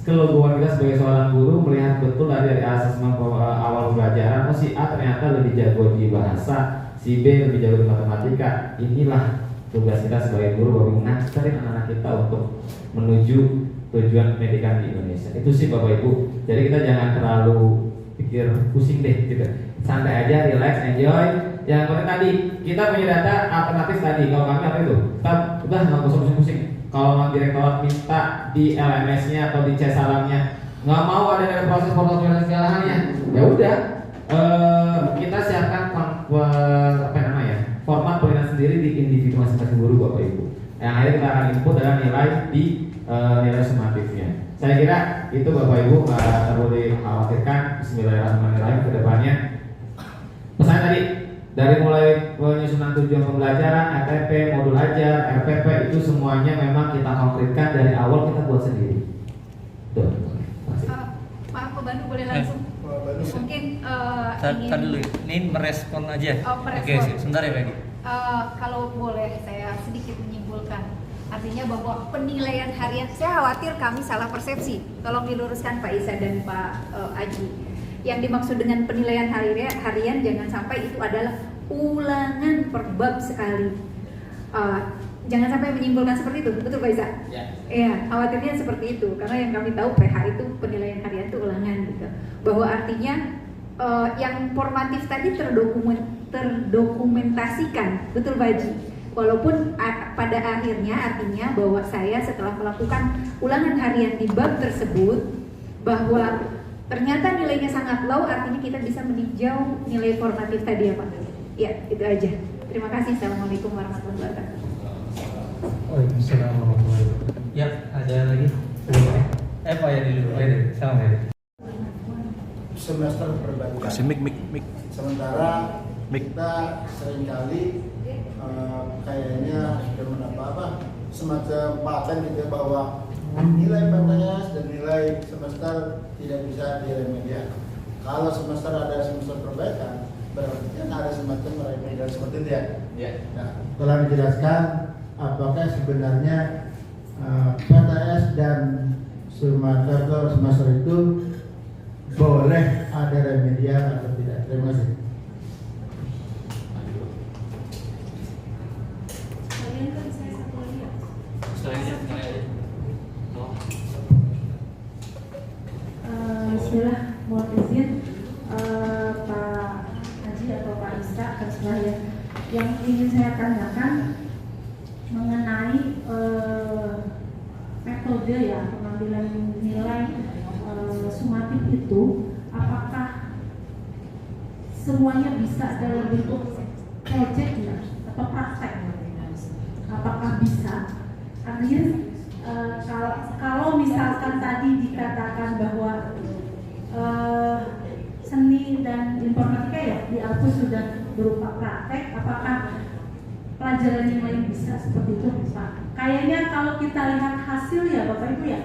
kelogohan kita sebagai seorang guru melihat betul dari asesmen awal pembelajaran, oh si A ternyata lebih jago di bahasa, si B lebih jago di matematika. Inilah tugas kita sebagai guru, bagaimana ngajarin anak-anak kita untuk menuju tujuan pendidikan di Indonesia. Itu sih Bapak Ibu. Jadi kita jangan terlalu pikir pusing deh gitu. Santai aja, relax, enjoy. Yang penting tadi kita punya data alternatif tadi. Kalau kami apa itu? Kita udah nggak usah pusing-pusing. Kalau direktorat minta di LMS-nya atau di C salamnya nggak mau ada proses dan segala halnya, ya udah kita siapkan format penilaian sendiri di individu masing-masing guru Bapak Ibu. Yang akhirnya kita akan input adalah nilai di nilai sumatifnya. Saya kira itu Bapak Ibu nggak perlu dikhawatirkan. Bismillahirrahmanirrahim. Kedepannya pesan tadi dari mulai penyusunan tujuan pembelajaran, RTP, modul ajar, RPP itu semuanya memang kita konkretkan dari awal, kita buat sendiri. Tuh. Maaf Pak Banu, boleh langsung? Mungkin ingin Tadi dulu, ini merespon aja. Oh, merespon. Oke, sebentar ya Pak. Kalau boleh saya sedikit menyimpulkan, artinya bahwa penilaian harian, saya khawatir kami salah persepsi. Tolong diluruskan Pak Isa dan Pak Aji. Yang dimaksud dengan penilaian harian jangan sampai itu adalah ulangan per bab sekali. Jangan sampai menyimpulkan seperti itu, betul Pak Isa? Iya, khawatirnya seperti itu, karena yang kami tahu PH itu penilaian harian itu ulangan gitu. Bahwa artinya yang formatif tadi terdokumentasikan, betul Pak Haji? Walaupun pada akhirnya artinya bahwa saya setelah melakukan ulangan harian di bab tersebut, bahwa ternyata nilainya sangat low, artinya kita bisa meninjau nilai formatif tadi ya Pak. Ya, itu aja. Terima kasih. Assalamualaikum warahmatullahi wabarakatuh. Waalaikumsalam warahmatullahi wabarakatuh. Ya, ada lagi? Pak ya dulu. Salam ya. Semester perbaikan. Kasih mic. Sementara kita seringkali kayaknya sudah mendapat semacam paten gitu bahwa nilai PTS dan nilai semester tidak bisa diremedial. Kalau semester ada semester perbaikan, berarti kan ada semacam remedial seperti itu ya. Nah, telah dijelaskan apakah sebenarnya PTS dan semester itu boleh ada remedial atau tidak. Terima kasih. Bismillah, mohon izin Pak Haji atau Pak Isa terserah. Yang ingin saya tanyakan mengenai metode ya pengambilan nilai sumatif itu, apakah semuanya bisa dalam bentuk project ya, atau praktek? Apakah bisa? Artinya kalau misalkan tadi dikatakan bahwa seni dan informatika ya dihapus sudah berupa praktek, apakah pelajaran yang lain bisa seperti itu Pak? Kayaknya kalau kita lihat hasil ya Bapak Ibu ya,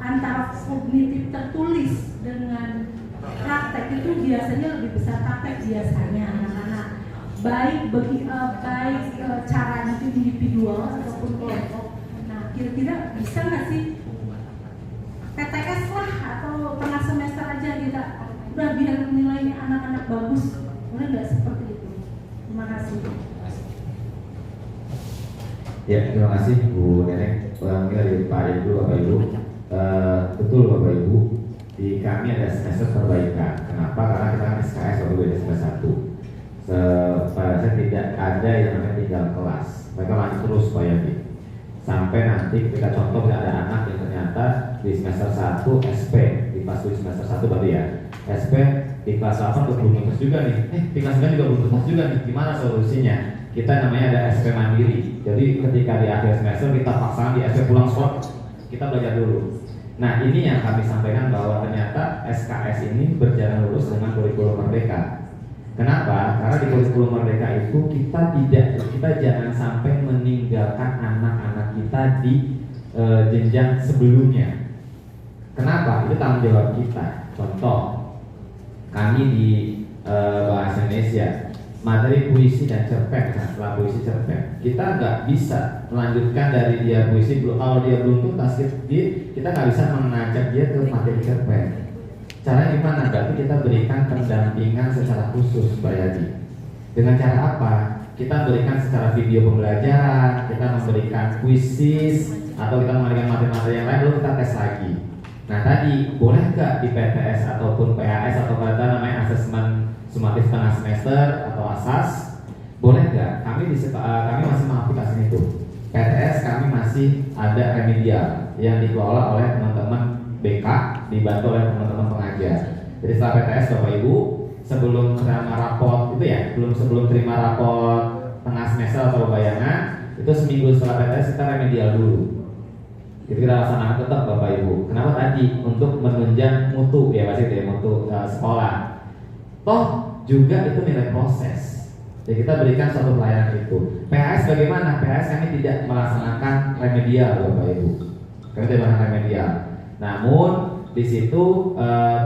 antara kognitif tertulis dengan praktek itu biasanya lebih besar praktek biasanya anak-anak, baik cara individual ataupun kelompok. Nah, kira-kira bisa nggak sih PTS lah atau tengah semester aja kita udah biar nilainya anak-anak bagus, boleh nggak seperti itu? Terima kasih. Ya, terima kasih Bu Neneng. Ini dari Pak Ibu, Bapak Ibu. Betul Bapak Ibu, di kami ada semester perbaikan. Kenapa? Karena kita kan SKS Bapak Ibu ada semester 1. Pada saat tidak ada yang namanya tinggal kelas. Mereka lanjut terus Pak Yadi. Sampai nanti ketika contoh ada anak yang ternyata di semester 1 SP, di kelas semester 1 berarti ya, SP di kelas 8 belum tuntas juga nih, di kelas 9 juga belum tuntas juga nih. Gimana solusinya? Kita namanya ada SP mandiri. Jadi ketika di akhir semester kita paksakan di SP pulang sekolah, kita belajar dulu. Nah ini yang kami sampaikan bahwa ternyata SKS ini berjalan lurus dengan kurikulum merdeka. Kenapa? Karena di kurikulum merdeka itu kita jangan sampai meninggalkan anak-anak kita di jenjang sebelumnya. Kenapa? Itu tanggung jawab kita. Contoh, kami di bahasa Indonesia, materi puisi dan cerpen. Nah, setelah puisi cerpen, kita nggak bisa melanjutkan dari dia puisi. Kalau dia belum tuntas, kita nggak bisa mengajak dia ke materi cerpen. Caranya gimana? Berarti kita berikan pendampingan secara khusus, Pak Yadi. Dengan cara apa? Kita berikan secara video pembelajaran, kita memberikan kuisis, atau kita memberikan materi-materi yang lain, lalu kita tes lagi. Nah tadi, boleh nggak di PTS ataupun PAS atau kata namanya asesmen sumatif tengah semester atau ASAS, boleh nggak? Kami masih mengaplikasikan itu. PTS kami masih ada remedial yang dikelola oleh teman-teman BK, dibantu oleh teman-teman pengajar. Jadi setelah PTS Bapak Ibu, sebelum terima raport itu ya, sebelum terima raport tengah semester atau bayangan, itu seminggu setelah PTS kita remedial dulu. Jadi kita laksanakan tetap Bapak Ibu. Kenapa tadi? Untuk menunjang mutu ya pasti ya, mutu sekolah. Toh juga itu nilai proses. Jadi kita berikan suatu pelayanan itu. PAS bagaimana? PAS kami tidak melaksanakan remedial Bapak Ibu. Kami tidak melaksanakan remedial. Namun di situ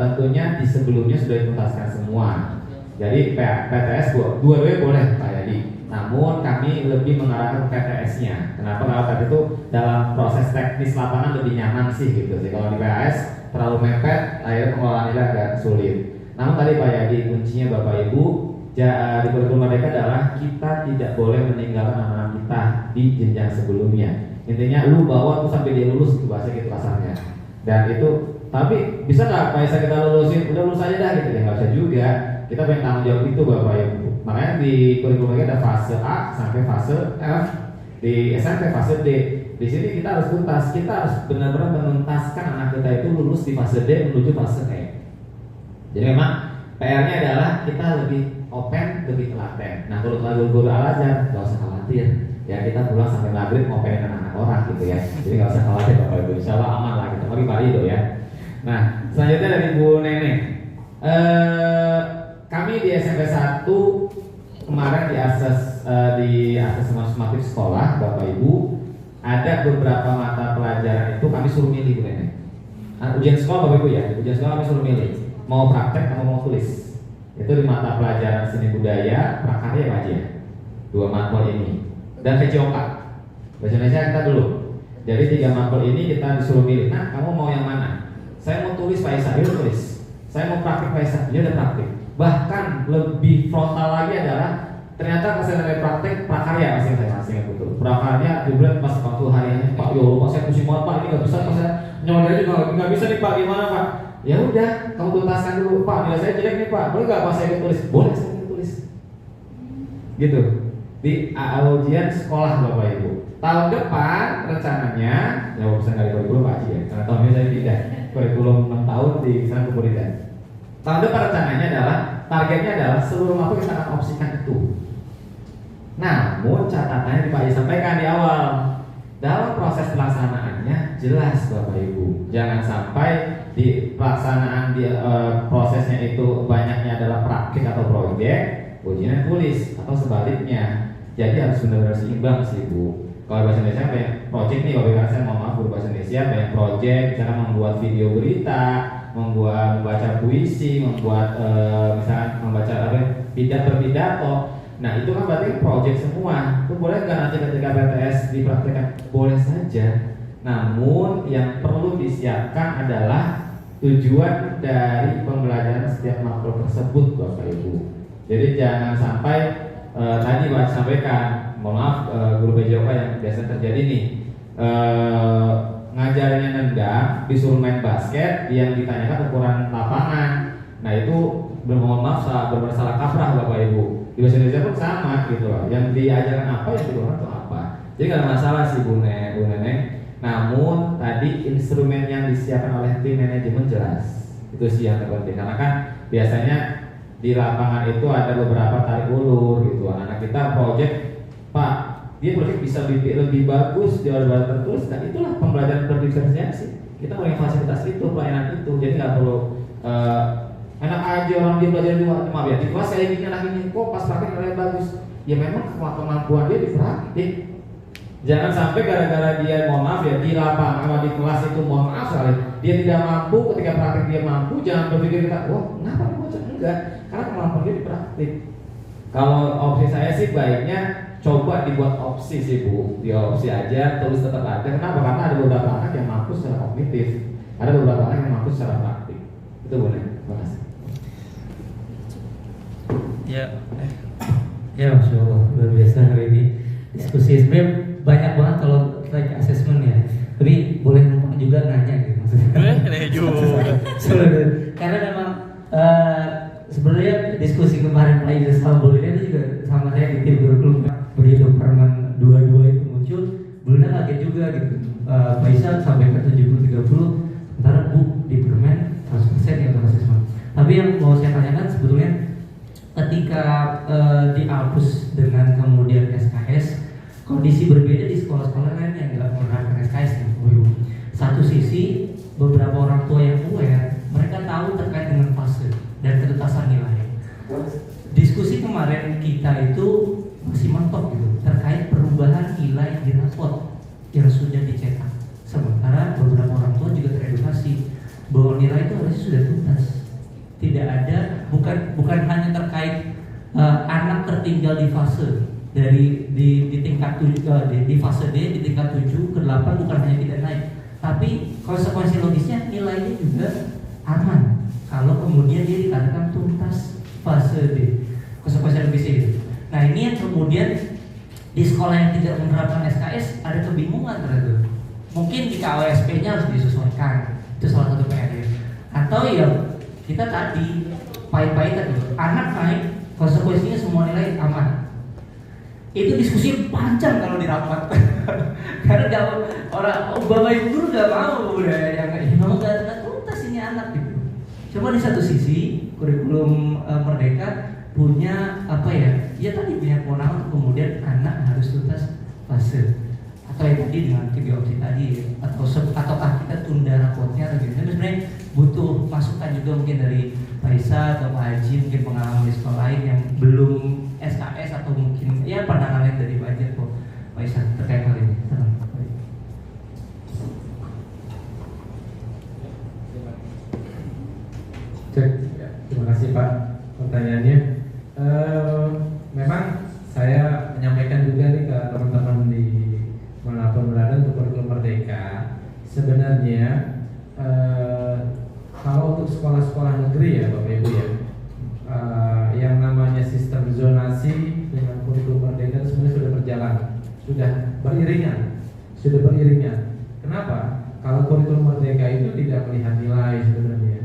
tentunya di sebelumnya sudah dituntaskan semua. Jadi PTS dua-duanya boleh Pak Yadi. Namun kami lebih mengarahkan ke PTS-nya. Kenapa? Kalau tadi itu dalam proses teknis lapangan lebih nyaman sih gitu. Jadi kalau di PAS terlalu mepet, akhirnya pengelolaannya agak sulit. Namun tadi Pak Yadi kuncinya Bapak Ibu di kurikulum Merdeka adalah kita tidak boleh meninggalkan anak-anak kita di jenjang sebelumnya. Intinya lu bawa tuh sampai dia lulus, itu bahasa gitu kasarnya. Dan itu, tapi bisa nggak Pak Isa kita lulusin? Udah lulus aja dah gitu ya, nggak bisa juga. Kita pengen tanggung jawab itu Bapak Ibu. Makanya di kurikulum Merdeka ada fase A sampai fase F, di SMP fase D. Di sini kita harus tuntas, kita harus benar-benar menuntaskan anak kita itu lulus di fase D menuju fase E. Jadi memang PR-nya adalah kita lebih open, lebih telaten. Nah kalau guru Al-Azhar nggak usah khawatir. Ya kita pulang sampai maghrib ngopenin anak-anak orang gitu ya. Jadi nggak usah khawatir Bapak Ibu. Insya Allah aman lah kita. Tapi Pak Rido ya. Nah selanjutnya dari Bu Neneng. Kami di SMP 1 kemarin di asesmen sumatif sekolah Bapak Ibu ada beberapa mata pelajaran itu kami suruh milih Bu Neneng. Ujian sekolah Bapak Ibu ya. Ujian sekolah kami suruh milih. Mau praktek atau mau tulis. Itu di mata pelajaran seni budaya, prakarya Pak Haji ya. 2 matkul ini. Dan PJOK. Bahasa Indonesia kita belum. Jadi 3 matkul ini kita disuruh milih. Nah, kamu mau yang mana? Saya mau tulis Pak Isa, ya tulis. Saya mau praktik Pak Isa, ya udah praktik. Bahkan lebih frontal lagi adalah ternyata pas saya dari praktik prakarya masih betul. Prakarya juga pas waktu harinya Pak Yo, Pak saya pusing banget Pak, ini nggak bisa Pak saya nyolder juga nggak bisa nih Pak, gimana Pak? Ya udah, kamu tuntaskan dulu Pak. Nilai saya jelek nih Pak, boleh nggak Pak saya tulis? Boleh saya tulis. Gitu. Di ujian sekolah Bapak Ibu. Tahun depan rencananya, ya bisa nggak di kurikulum Pak Haji ya, karena tahun ini saya pindah kurikulum 6 tahun di sana kemudian. Tahun depan rencananya adalah targetnya adalah seluruh matkul kita akan opsikan itu. Namun catatannya Pak Haji sampaikan di awal, dalam proses pelaksanaannya jelas Bapak Ibu, jangan sampai di pelaksanaan prosesnya itu banyaknya adalah praktik atau proyek, ujiannya tulis atau sebaliknya. Jadi harus benar-benar seimbang sih Bu. Kalau bahasa Indonesia banyak project nih, Bapak saya mohon maaf guru bahasa Indonesia banyak project, misalnya membuat video berita, membaca puisi, membuat misalnya membaca pidato. Nah itu kan berarti project semua. Itu boleh nggak nanti ketika PTS dipraktekkan? Boleh saja. Namun yang perlu disiapkan adalah tujuan dari pembelajaran setiap matkul tersebut Bapak Ibu. Jadi jangan sampai tadi Pak sampaikan, mohon maaf guru PJOK yang biasa terjadi nih, ngajarnya nendang, disuruh main basket, yang ditanyakan ukuran lapangan. Nah itu mohon maaf bermasalah kaprah Bapak Ibu. Di bahasa Indonesia pun sama gitu loh. Yang diajarkan apa, yang dilakukan itu apa. Jadi nggak ada masalah sih Bu Neneng. Namun tadi instrumen yang disiapkan oleh tim manajemen jelas. Itu sih yang terpenting. Karena kan biasanya di lapangan itu ada beberapa tarik ulur gitu. Anak kita project, Pak, dia project bisa lebih bagus di luar tertulis. Nah itulah pembelajaran berdiferensiasi. Kita punya fasilitas itu, pelayanan itu. Jadi nggak perlu enak aja orang dia belajar dua, maaf ya di kelas saya ingin anak ini kok pas praktek nilai bagus. Ya memang kemampuan dia di praktik. Jangan sampai gara-gara dia mohon maaf ya di lapangan di kelas itu mohon maaf sekali dia tidak mampu, ketika praktek dia mampu, jangan berpikir kita, wah kenapa dia bocor, enggak. Karena kemampuan dia praktik. Kalau opsi saya sih baiknya coba dibuat opsi sih Bu, di opsi aja tulis tetap ada. Kenapa? Karena ada beberapa anak yang mampu secara kognitif, ada beberapa anak yang mampu secara praktik. Itu boleh. Terima kasih. Ya, Masya Allah, luar biasa hari ini diskusi. Sebenarnya banyak banget kalau track assessment ya, tapi boleh numpang juga nanya gitu maksudnya. Karena memang sebenarnya diskusi kemarin Pak Idris Sambul ini juga sama saya di tim kurikulum, begitu permen 22 itu muncul, Bulina kaget juga gitu. Pak Isa sampai ke 70-30, sementara Bu di permen 100% ya untuk assessment. Tapi yang mau saya tanyakan sebetulnya ketika dihapus dengan kemudian SKS, kondisi berbeda di sekolah-sekolah lain yang nggak menerapkan SKS ya, Bu Ibu. Satu sisi beberapa orang tua yang aware, mereka tahu terkait dengan fase dan ketetasan nilai. Diskusi kemarin kita itu masih mentok gitu terkait perubahan nilai di rapot yang sudah dicetak. Sementara beberapa orang tua juga teredukasi bahwa nilai itu harusnya sudah tuntas. Tidak ada, bukan hanya terkait anak tertinggal di fase dari di tingkat 7 di fase D di tingkat 7 ke 8 bukan hanya tidak naik, tapi konsekuensi logisnya nilainya juga aman kalau kemudian dia dikatakan tuntas fase D, konsekuensi logisnya itu. Nah ini yang kemudian di sekolah yang tidak menerapkan SKS ada kebingungan terhadap mungkin di KOSP-nya harus disesuaikan, itu salah satu PR. Atau ya kita tadi pahit-pahitan gitu, anak naik konsekuensinya semua nilai aman. Itu diskusi panjang kalau di rapat. Karena orang bapak ibu guru nggak mau udah yang mau nggak tuntas ini anak gitu. Coba di satu sisi kurikulum Merdeka punya apa ya? Ya tadi punya kewenangan untuk kemudian anak harus tuntas fase. Atau yang tadi dengan 3 opsi tadi ataukah kita tunda rapotnya atau gitu. Tapi sebenarnya butuh masukan juga mungkin dari Pak Isa atau Pak Haji, mungkin pengalaman di sekolah lain yang belum SKS atau mungkin ya pandangan lain dari Pak Haji atau Pak Isa terkait hal ini. Cek, ya, terima kasih Pak pertanyaannya. Memang saya menyampaikan juga nih ke teman-teman di manapun berada untuk kurikulum Merdeka. Sebenarnya kalau untuk sekolah-sekolah negeri ya Bapak Ibu ya, yang namanya sistem zonasi dengan kurikulum Merdeka itu sebenarnya sudah berjalan, sudah beriringan. Kenapa? Kalau kurikulum Merdeka itu tidak melihat nilai sebenarnya,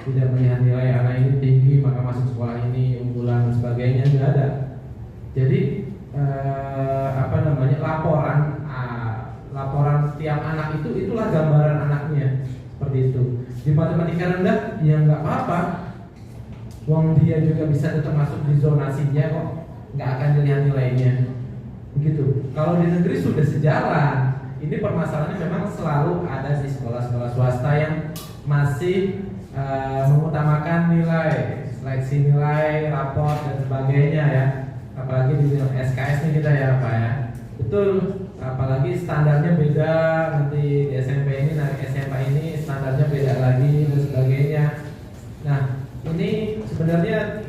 tidak melihat nilai anak ini tinggi maka masuk sekolah ini unggulan dan sebagainya, nggak ada. Jadi laporan tiap anak itulah gambaran anaknya seperti itu. Di matematika rendah ya nggak apa-apa, wong dia juga bisa tetap masuk di zonasinya kok, nggak akan dilihat nilainya begitu. Kalau di negeri sudah sejalan. Ini permasalahannya memang selalu ada di sekolah-sekolah swasta yang masih mengutamakan nilai, seleksi nilai, raport dan sebagainya ya. Apalagi di SKS nih kita ya Pak ya. Betul, apalagi standarnya beda, nanti di SMP ini, nanti SMA ini standarnya beda lagi dan sebagainya. Nah, ini sebenarnya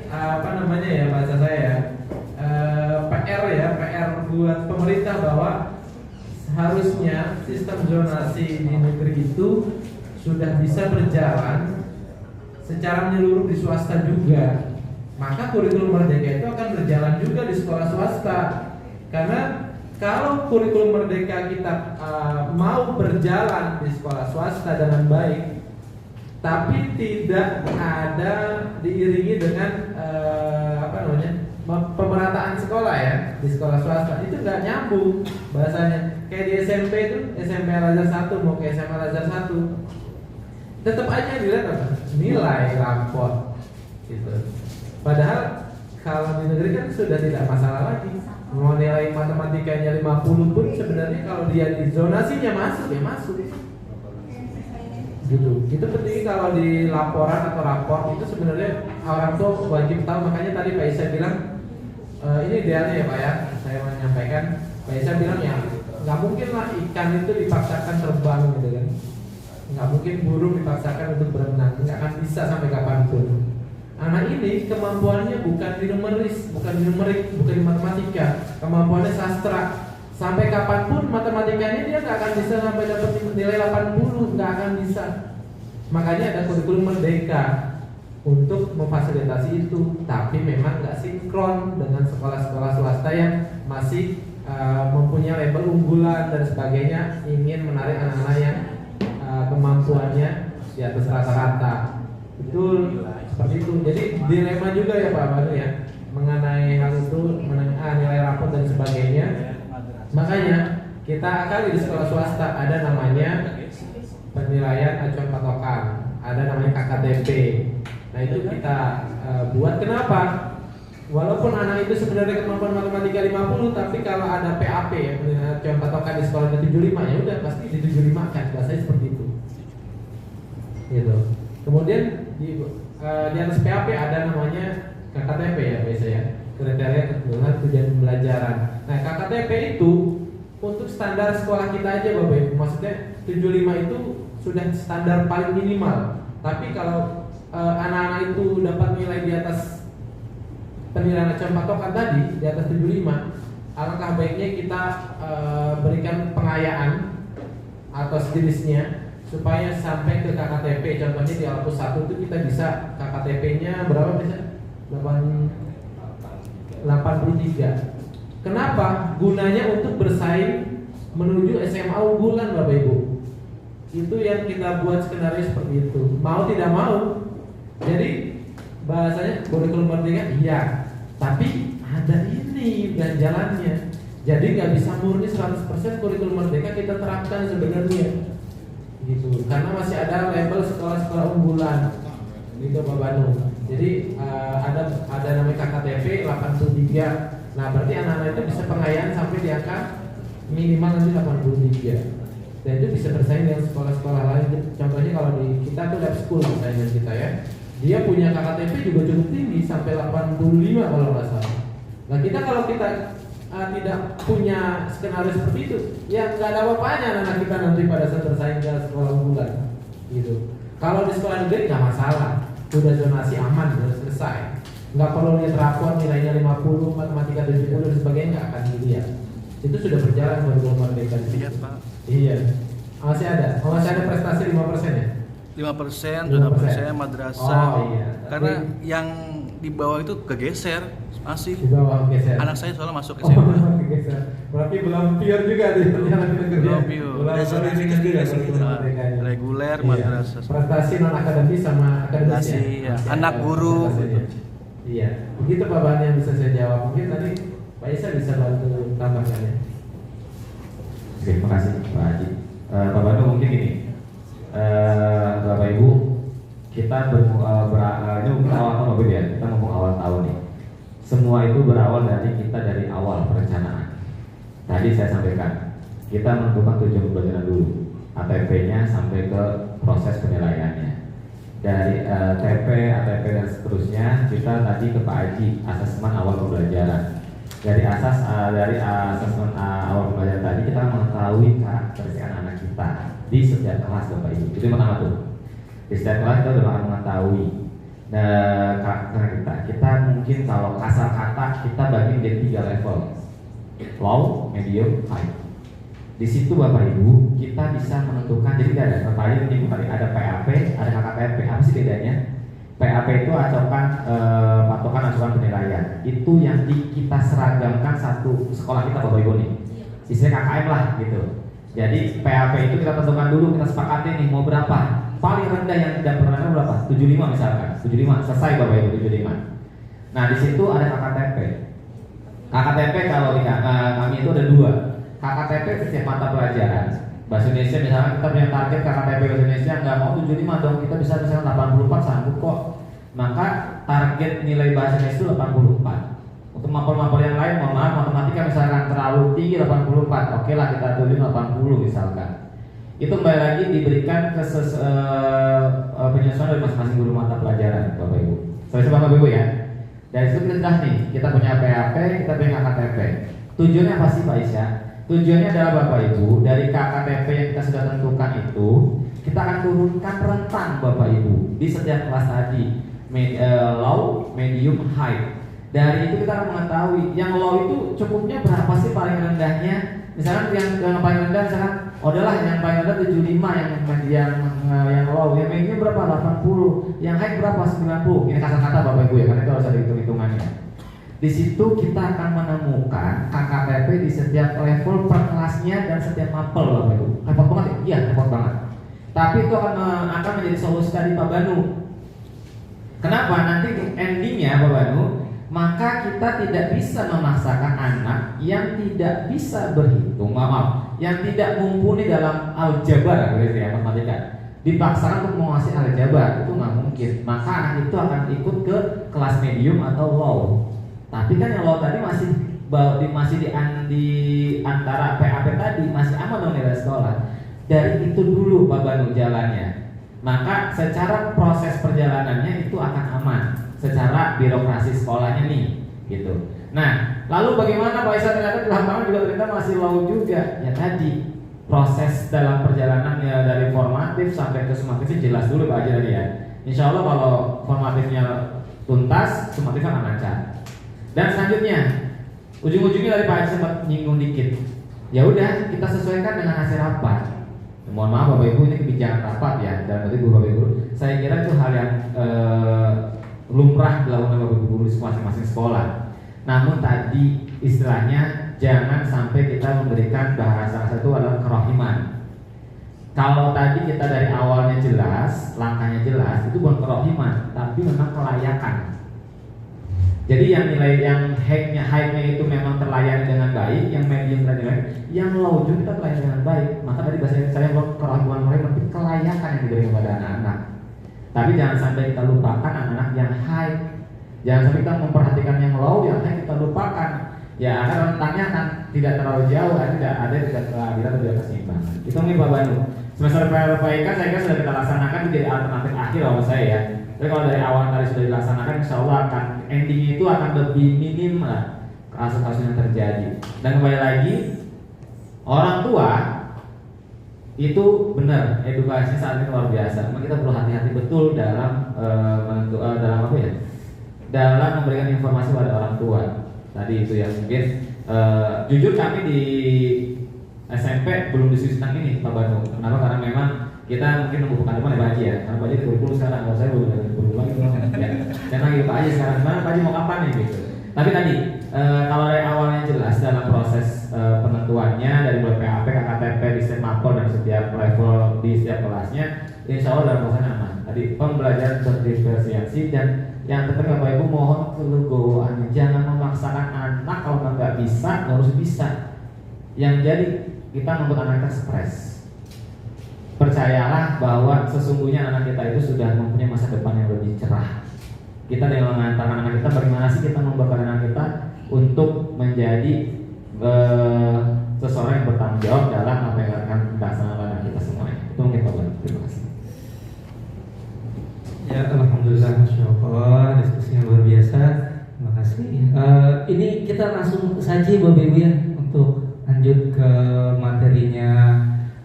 bahasa saya PR buat pemerintah bahwa harusnya sistem zonasi di negeri itu sudah bisa berjalan secara menyeluruh di swasta juga. Maka kurikulum Merdeka itu akan berjalan juga di sekolah swasta. Karena kalau kurikulum Merdeka kita mau berjalan di sekolah swasta dengan baik, tapi tidak ada diiringi dengan pemerataan sekolah ya di sekolah swasta, itu nggak nyambung bahasanya. Kayak di SMP itu, SMP Al-Azhar 1 mau ke SMA Al-Azhar 1, tetap aja dilihat apa? Nilai raport gitu. Padahal kalau di negeri kan sudah tidak masalah lagi. Mau nilai matematikanya 50 pun sebenarnya kalau dia di zonasinya masuk ya masuk. Gitu. Itu penting kalau di laporan atau raport itu sebenarnya orang tua wajib tahu. Makanya tadi Pak Isa bilang ini idealnya ya Pak ya. Saya menyampaikan Pak Isa bilang ya nggak mungkin lah ikan itu dipaksakan terbang gitu kan. Nggak mungkin burung dipaksakan untuk berenang. Nggak akan bisa sampai kapanpun. anak ini kemampuannya bukan di numeris, bukan di numerik, bukan di matematika, kemampuannya sastra. Sampai kapanpun matematikanya dia nggak akan bisa sampai dapat nilai 80, nggak akan bisa. Makanya ada kurikulum merdeka untuk memfasilitasi itu, tapi memang nggak sinkron dengan sekolah-sekolah swasta yang masih mempunyai label unggulan dan sebagainya, ingin menarik anak-anak yang kemampuannya di atas rata-rata. Betul, seperti itu. Jadi dilema juga ya Pak Banu ya mengenai hal itu, nilai rapot dan sebagainya. Makanya kita akali di sekolah swasta ada namanya penilaian acuan patokan, ada namanya KKTP. Nah itu kita buat kenapa? Walaupun anak itu sebenarnya kemampuan matematika 50, tapi kalau ada PAP ya penilaian acuan patokan di sekolahnya 75, ya udah pasti di 75 kan, bahasanya seperti itu. Gitu. Kemudian di atas PAP ada namanya KKTP ya biasanya, kriteria kebutuhan tujuan pembelajaran. Nah KKTP itu untuk standar sekolah kita aja Bapak Ibu, maksudnya 75 itu sudah standar paling minimal. Tapi kalau anak-anak itu dapat nilai di atas penilaian acuan patokan tadi di atas 75, alangkah baiknya kita berikan pengayaan atau sejenisnya supaya sampai ke KKTP. Contohnya di Alpus 1 itu kita bisa KKTP-nya berapa bisa? 83. Kenapa? Gunanya untuk bersaing menuju SMA unggulan Bapak Ibu. Itu yang kita buat skenario seperti itu. Mau tidak mau. Jadi bahasanya kurikulum merdeka iya, tapi ada ini dan jalannya. Jadi nggak bisa murni 100% kurikulum merdeka kita terapkan sebenarnya. Gitu. Karena masih ada label sekolah-sekolah unggulan. Gitu Pak Banu. Jadi ada namanya KKTP 83. Nah berarti anak-anak itu bisa pengayaan sampai di angka minimal nanti 83. Dan itu bisa bersaing dengan sekolah-sekolah lain. Contohnya kalau di kita tuh lab school misalnya kita ya, dia punya KKTP juga cukup tinggi sampai 85 kalau nggak salah. Nah kita kalau kita tidak punya skenario seperti itu, ya nggak ada apa-apanya anak kita nanti pada saat bersaing dengan sekolah unggulan. Gitu. Kalau di sekolah negeri nggak masalah, sudah zonasi aman, sudah selesai. Nggak perlu lihat rapor nilainya 50, matematika 70 dan sebagainya, nggak akan dilihat. Itu sudah berjalan kurikulum merdeka di situ. Iya. Masih ada prestasi 5% ya? 5%, 2% madrasah. Oh iya. Karena yang di bawah itu kegeser masih. Di bawah geser. Anak saya soalnya masuk Oh, SMA. kegeser. Berarti belum pure juga di perjalanan negeri. Belum pure. Belum verifikasi juga kurikulum merdekanya. Reguler, Iya. madrasah. Prestasi non akademis sama akademis ya. Prestasi, ya. Masih Anak ada guru. prestasinya. Iya. Begitu Pak Bani yang bisa saya jawab. Mungkin tadi Pak Isa bisa bantu tambahkan ya. Oke, terima kasih Pak Haji. Pak Banu mungkin gini, Bapak Ibu, kita ini mungkin awal tahun Bapak ya, kita ngomong awal tahun nih. Semua itu berawal dari awal perencanaan. Tadi saya sampaikan, kita menentukan tujuan pembelajaran dulu, ATP-nya sampai ke proses penilaiannya. Dari TP, ATP dan seterusnya, kita tadi ke Pak Haji, asesmen awal pembelajaran. Dari asesmen awal pembelajaran tadi kita mengetahui karakteristik anak kita di setiap kelas Bapak Ibu. Itu yang pertama tuh. Di setiap kelas kita sudah akan mengetahui karakter kita. Kita mungkin kalau kasar kata kita bagi menjadi 3 level: low, medium, high. Di situ Bapak Ibu kita bisa menentukan. Jadi ada Bapak Ibu menyebut tadi ada PAP, ada KKTP. Apa sih bedanya? PAP itu patokan acuan penilaian. Itu yang kita seragamkan satu sekolah kita Bapak Ibu nih. Istilahnya KKM lah gitu. Jadi PAP itu kita tentukan dulu, kita sepakati nih mau berapa. Paling rendah yang tidak pernah berapa? 75 misalkan. 75 selesai Bapak Ibu 75. Nah di situ ada KKTP. KKTP kalau di kami itu ada 2. KKTP setiap mata pelajaran. Bahasa Indonesia misalnya kita punya target KKTP bahasa Indonesia nggak mau 75 dong, kita bisa misalnya 84 sanggup kok. Maka target nilai bahasa Indonesia itu 84. Untuk mapel-mapel yang lain, mohon maaf, matematika misalkan terlalu tinggi 84, oke lah kita tulis 80 misalkan. Itu kembali lagi diberikan ke penyesuaian dari masing-masing guru mata pelajaran Bapak Ibu. Saya Bapak Ibu ya. Dari situ kita sudah nih, kita punya PAP, kita punya KKTP. Tujuannya apa sih Pak Isya? Tujuannya adalah Bapak Ibu, dari KKTP yang kita sudah tentukan itu, kita akan turunkan rentang Bapak Ibu di setiap kelas tadi. low, medium, high. Dari itu kita akan mengetahui yang low itu cukupnya berapa sih paling rendahnya. Misalkan yang paling rendah misalkan udahlah yang paling rendah 75, yang low, yang medium berapa? 80, yang high berapa? 90. Ini kata-kata Bapak Ibu ya, karena itu harus ada hitung-hitungannya. Di situ kita akan menemukan KKTP di setiap level per kelasnya dan setiap mapel Bapak Ibu. Repot banget ya? Iya, repot banget. Tapi itu akan menjadi solusi dari Pak Banu. Kenapa? Nanti endingnya Pak Banu, maka kita tidak bisa memaksakan anak yang tidak bisa berhitung, yang tidak mumpuni dalam aljabar, ya, matematika, dipaksakan untuk menguasai aljabar, itu nggak mungkin. Maka anak itu akan ikut ke kelas medium atau low. Tapi kan yang low tadi masih di antara PAP tadi masih aman dong nilai sekolah. Dari itu dulu Pak Banu jalannya. Maka secara proses perjalanannya itu akan aman. Secara birokrasi sekolahnya nih, gitu. Nah, lalu bagaimana Pak Isa ternyata di lapangan juga ternyata masih low juga. Ya tadi proses dalam perjalanan ya dari formatif sampai ke sumatif jelas dulu Pak Haji tadi ya. Insya Allah kalau formatifnya tuntas, sumatif akan lancar. Dan selanjutnya, ujung-ujungnya dari Pak Haji sempat nyinggung dikit. Ya udah, kita sesuaikan dengan hasil rapat. Mohon maaf Bapak Ibu, ini kebijakan rapat ya. Dan berarti Bapak Ibu, saya kira itu hal yang lumrah dilakukan Bapak Ibu guru di masing-masing sekolah. Namun tadi istilahnya jangan sampai kita memberikan bahasa itu adalah kerohiman. Kalau tadi kita dari awalnya jelas, langkahnya jelas, itu bukan kerohiman, tapi memang kelayakan. Jadi yang nilai yang high-nya itu memang terlayani dengan baik, yang medium terlayani, yang low juga kita terlayani dengan baik. Maka tadi bahasa saya belum kerohiman mereka, tapi kelayakan yang diberikan kepada anak-anak. Tapi jangan sampai kita lupakan anak-anak yang high. Jangan sampai kita memperhatikan yang low, yang high kita lupakan. Ya akan rentangnya akan tidak terlalu jauh, tidak keseimbangan. Itu nih Pak Banu. Semester PLPK saya kira sudah kita laksanakan menjadi alternatif akhir kalau saya ya. Tapi kalau dari awal tadi sudah dilaksanakan, insya Allah akan ending itu akan lebih minim lah kasus-kasus yang terjadi. Dan kembali lagi, orang tua itu benar edukasinya saat ini luar biasa. Memang kita perlu hati-hati betul dalam dalam apa ya? Dalam memberikan informasi pada orang tua. Tadi itu yang mungkin jujur kami di SMP belum diskusikan ini Pak Banu. Kenapa? Karena memang kita mungkin nunggu pekan depan ya Pak Haji ya. Karena Pak Haji kurikulum sekarang, kalau saya belum ada kurikulum lagi ya. Dan lagi Pak Haji sekarang gimana Pak Haji mau kapan nih gitu. Tapi tadi kalau dari awalnya jelas dalam proses penentuannya dari mulai PAP, KKTP di setiap mapel dan setiap level di setiap kelasnya, insya Allah dalam proses aman. Tadi pembelajaran berdiferensiasi dan yang terpenting Bapak Ibu mohon kelegowoan, jangan memaksakan anak kalau nggak bisa harus bisa. Yang jadi kita membuat anak kita stres. Percayalah bahwa sesungguhnya anak kita itu sudah mempunyai masa depan yang lebih cerah. Kita dengan mengantarkan anak kita, bagaimana sih kita membuat anak kita untuk menjadi seseorang yang bertanggung jawab dalam apa yang akan dilaksanakan anak kita semuanya. Itu mungkin Pak Banu. Terima kasih. Ya, alhamdulillah, masya Allah, diskusinya luar biasa. Terima kasih. Ini kita langsung saja Bapak Ibu ya untuk lanjut ke materinya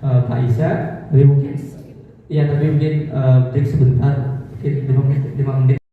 Pak Isa. Tapi mungkin break sebentar, mungkin 5 menit.